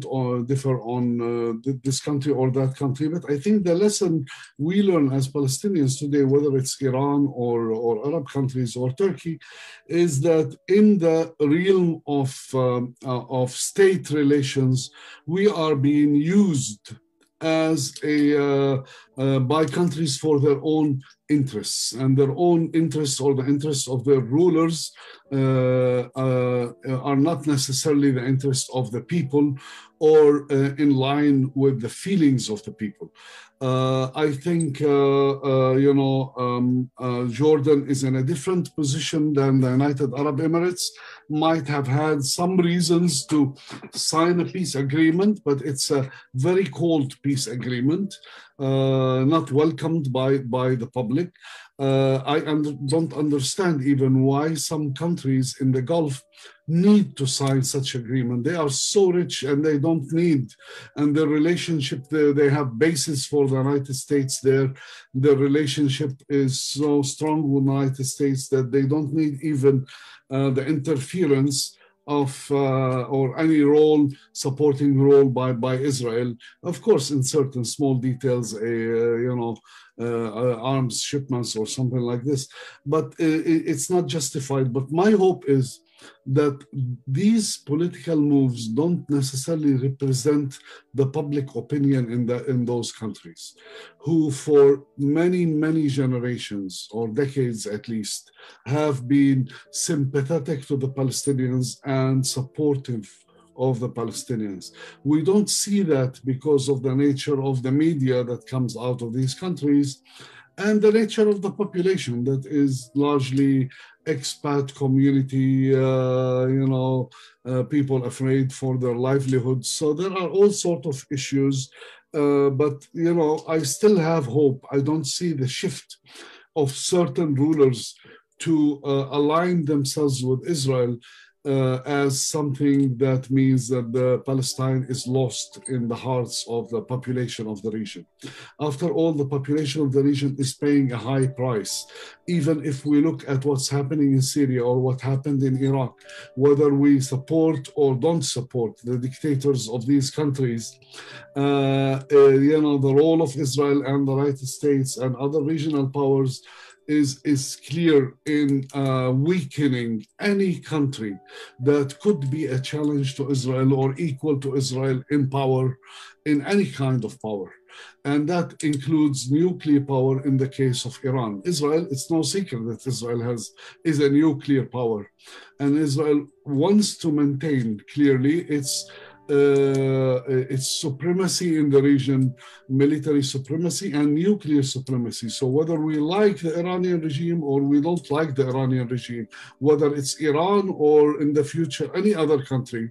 on this country or that country, but I think the lesson we learn as Palestinians today, whether it's Iran or Arab countries or Turkey, is that in the realm of state relations, we are being used as by countries for their own interests, and their own interests or the interests of their rulers are not necessarily the interests of the people or in line with the feelings of the people. I think, Jordan is in a different position than the United Arab Emirates, might have had some reasons to sign a peace agreement, but it's a very cold peace agreement, not welcomed by the public. I don't understand even why some countries in the Gulf need to sign such agreement. They are so rich and they don't need, and their relationship, they have bases for the United States there. Their relationship is so strong with the United States that they don't need even the interference of or any role, supporting role by Israel. Of course, in certain small details, arms shipments or something like this, but it's not justified. But my hope is that these political moves don't necessarily represent the public opinion in those countries, who for many generations or decades at least have been sympathetic to the Palestinians and supportive of the Palestinians. We don't see that because of the nature of the media that comes out of these countries and the nature of the population that is largely expat community, people afraid for their livelihoods. So there are all sorts of issues, but I still have hope. I don't see the shift of certain rulers to align themselves with Israel as something that means that Palestine is lost in the hearts of the population of the region. After all, the population of the region is paying a high price. Even if we look at what's happening in Syria or what happened in Iraq, whether we support or don't support the dictators of these countries, the role of Israel and the United States and other regional powers is clear in weakening any country that could be a challenge to Israel or equal to Israel in power, in any kind of power. And that includes nuclear power in the case of Iran. Israel, it's no secret that Israel is a nuclear power. And Israel wants to maintain clearly its supremacy in the region, military supremacy and nuclear supremacy. So whether we like the Iranian regime or we don't like the Iranian regime, whether it's Iran or in the future any other country,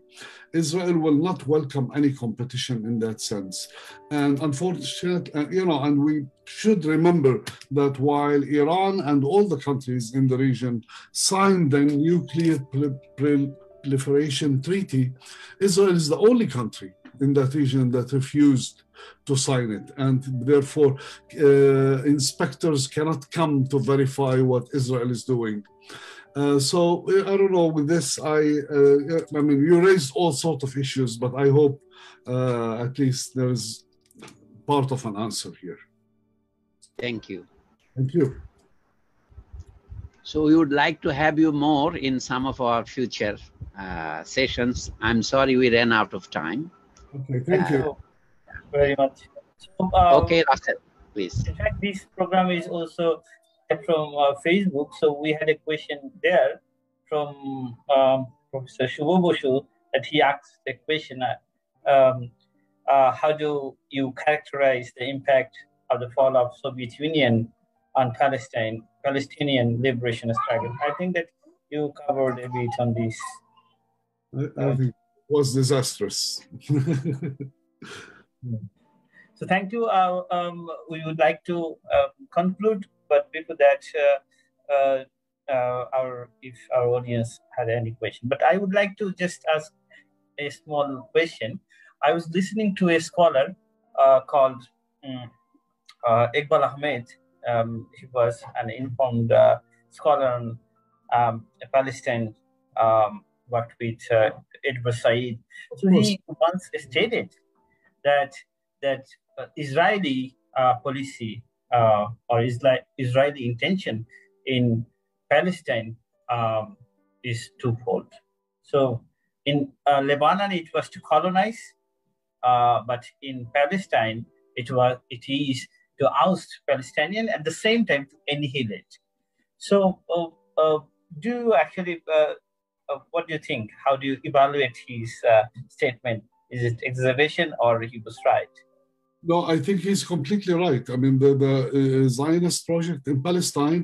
Israel will not welcome any competition in that sense. And unfortunately, and we should remember that while Iran and all the countries in the region signed the nuclear proliferation treaty, Israel is the only country in that region that refused to sign it, and therefore inspectors cannot come to verify what Israel is doing. So I don't know, with this, you raised all sorts of issues, but I hope at least there is part of an answer here. Thank you. Thank you. So we would like to have you more in some of our future sessions. I'm sorry we ran out of time. Okay, thank you very much. So, okay, Rasha, please. In fact, this program is also from Facebook. So we had a question there from Professor Shubho that he asked the question, how do you characterize the impact of the fall of Soviet Union on Palestinian liberation struggle? I think that you covered a bit on this. I think it was disastrous. So thank you. We would like to conclude, but before that, if our audience had any question. But I would like to just ask a small question. I was listening to a scholar called Iqbal Ahmed. He was an informed scholar on Palestine, worked with Edward Said. So he once stated that Israeli policy or Israeli intention in Palestine is twofold. So in Lebanon, it was to colonize, but in Palestine, it is to oust Palestinian, at the same time to annihilate. So do you actually, what do you think? How do you evaluate his statement? Is it exaggeration or he was right? No, I think he's completely right. I mean, the Zionist project in Palestine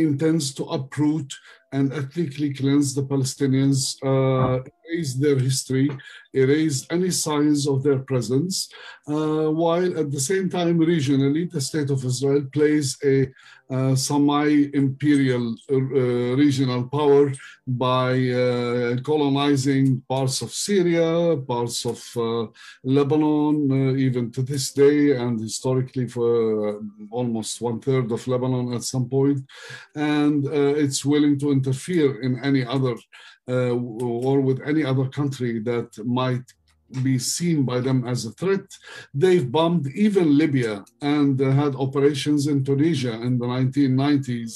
intends to uproot and ethnically cleanse the Palestinians, erase their history, erase any signs of their presence, while at the same time, regionally, the State of Israel plays a semi-imperial regional power by colonizing parts of Syria, parts of Lebanon, even to this day, and historically for almost 1/3 of Lebanon at some point. And it's willing to interfere in any other or with any other country that might be seen by them as a threat. They've bombed even Libya and had operations in Tunisia in the 1990s.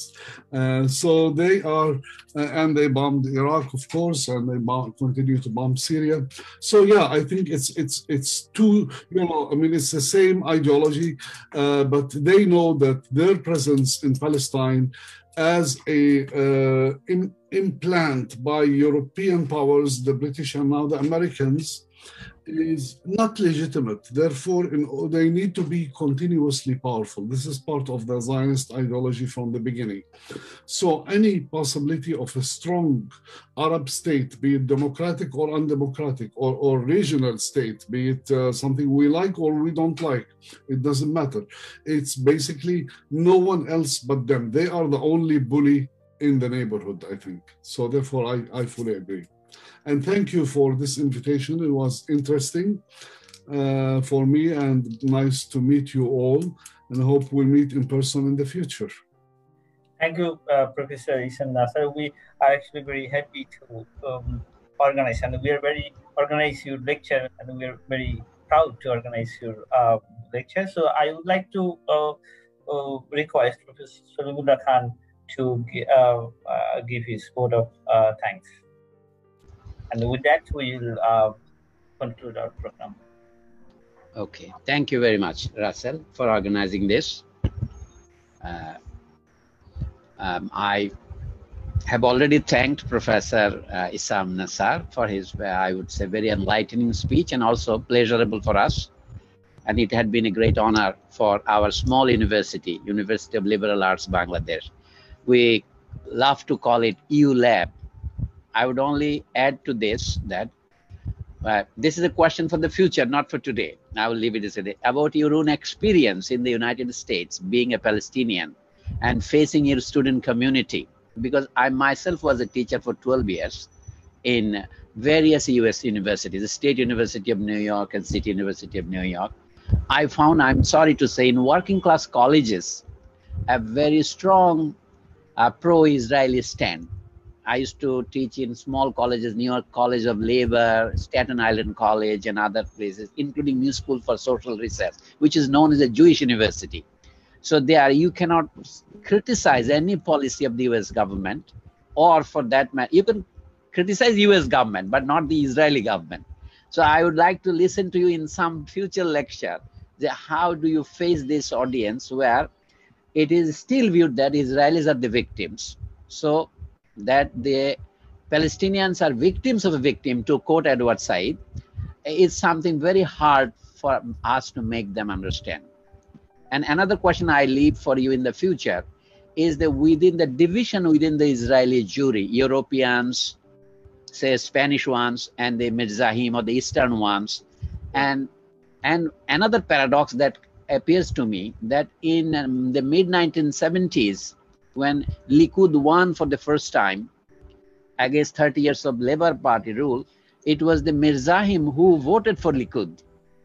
So they are, and they bombed Iraq, of course, and they continue to bomb Syria. So yeah, I think it's two, you know, I mean, it's the same ideology, but they know that their presence in Palestine as a implant by European powers, the British and now the Americans, is not legitimate. Therefore, they need to be continuously powerful. This is part of the Zionist ideology from the beginning. So any possibility of a strong Arab state, be it democratic or undemocratic, or regional state, be it something we like or we don't like, it doesn't matter. It's basically no one else but them. They are the only bully in the neighborhood, I think. So therefore, I fully agree. And thank you for this invitation. It was interesting for me and nice to meet you all, and I hope we'll meet in person in the future. Thank you, Professor Issam Nassar. We are actually very happy to organize, and we are organize your lecture, and we are very proud to organize your lecture. So I would like to request Professor Salimullah Khan to give his vote of thanks. And with that, we will conclude our program. Okay, thank you very much, Russell, for organizing this. I have already thanked Professor Issam Nassar for his, I would say, very enlightening speech and also pleasurable for us. And it had been a great honor for our small university, University of Liberal Arts, Bangladesh. We love to call it EU Lab. I would only add to this that this is a question for the future, not for today. I will leave it as today. About your own experience in the United States, being a Palestinian and facing your student community. Because I myself was a teacher for 12 years in various US universities, the State University of New York and City University of New York. I found, I'm sorry to say, in working class colleges, a very strong pro-Israeli stand. I used to teach in small colleges, New York College of Labor, Staten Island College, and other places, including New School for Social Research, which is known as a Jewish university. So there, you cannot criticize any policy of the US government, or for that matter, you can criticize US government, but not the Israeli government. So I would like to listen to you in some future lecture. How do you face this audience where it is still viewed that Israelis are the victims? So that the Palestinians are victims of a victim, to quote Edward Said, is something very hard for us to make them understand. And another question I leave for you in the future is that within the division within the Israeli Jewry, Europeans, say Spanish ones, and the Mizrahim or the Eastern ones, and another paradox that appears to me, that in the mid-1970s, when Likud won for the first time against 30 years of Labour Party rule, it was the Mizrahim who voted for Likud.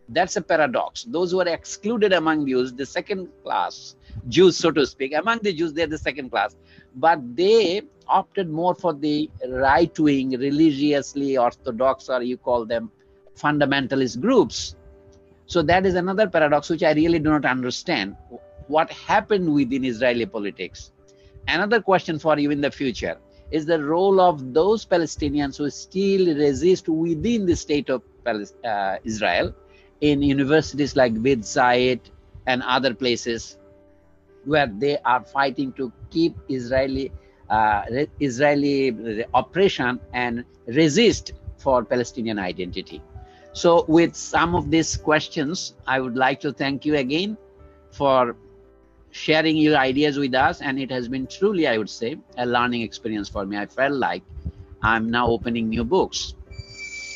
That's a paradox. Those who are excluded among Jews, the second class Jews, so to speak, among the Jews, they're the second class. But they opted more for the right-wing, religiously orthodox, or you call them fundamentalist groups. So that is another paradox which I really do not understand. What happened within Israeli politics? Another question for you in the future is the role of those Palestinians who still resist within the state of Israel in universities like Beit Zayed and other places where they are fighting to keep Israeli oppression and resist for Palestinian identity. So with some of these questions, I would like to thank you again for sharing your ideas with us, and it has been truly, I would say, a learning experience for me. I felt like I'm now opening new books.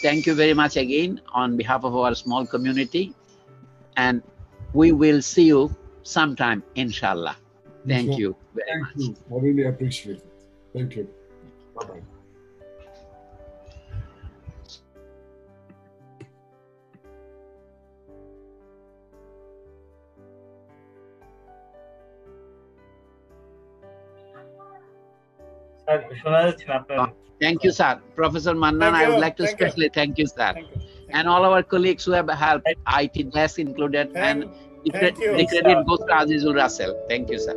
Thank you very much again on behalf of our small community, and we will see you sometime, inshallah. Thank you very much. Thank you. I really appreciate it. Thank you. Bye-bye. Thank you, sir. Professor Mannan, I would like to especially thank you, sir. And all our colleagues who have helped, IT desk included, and the credit goes to Azizul Russell. Thank you, sir.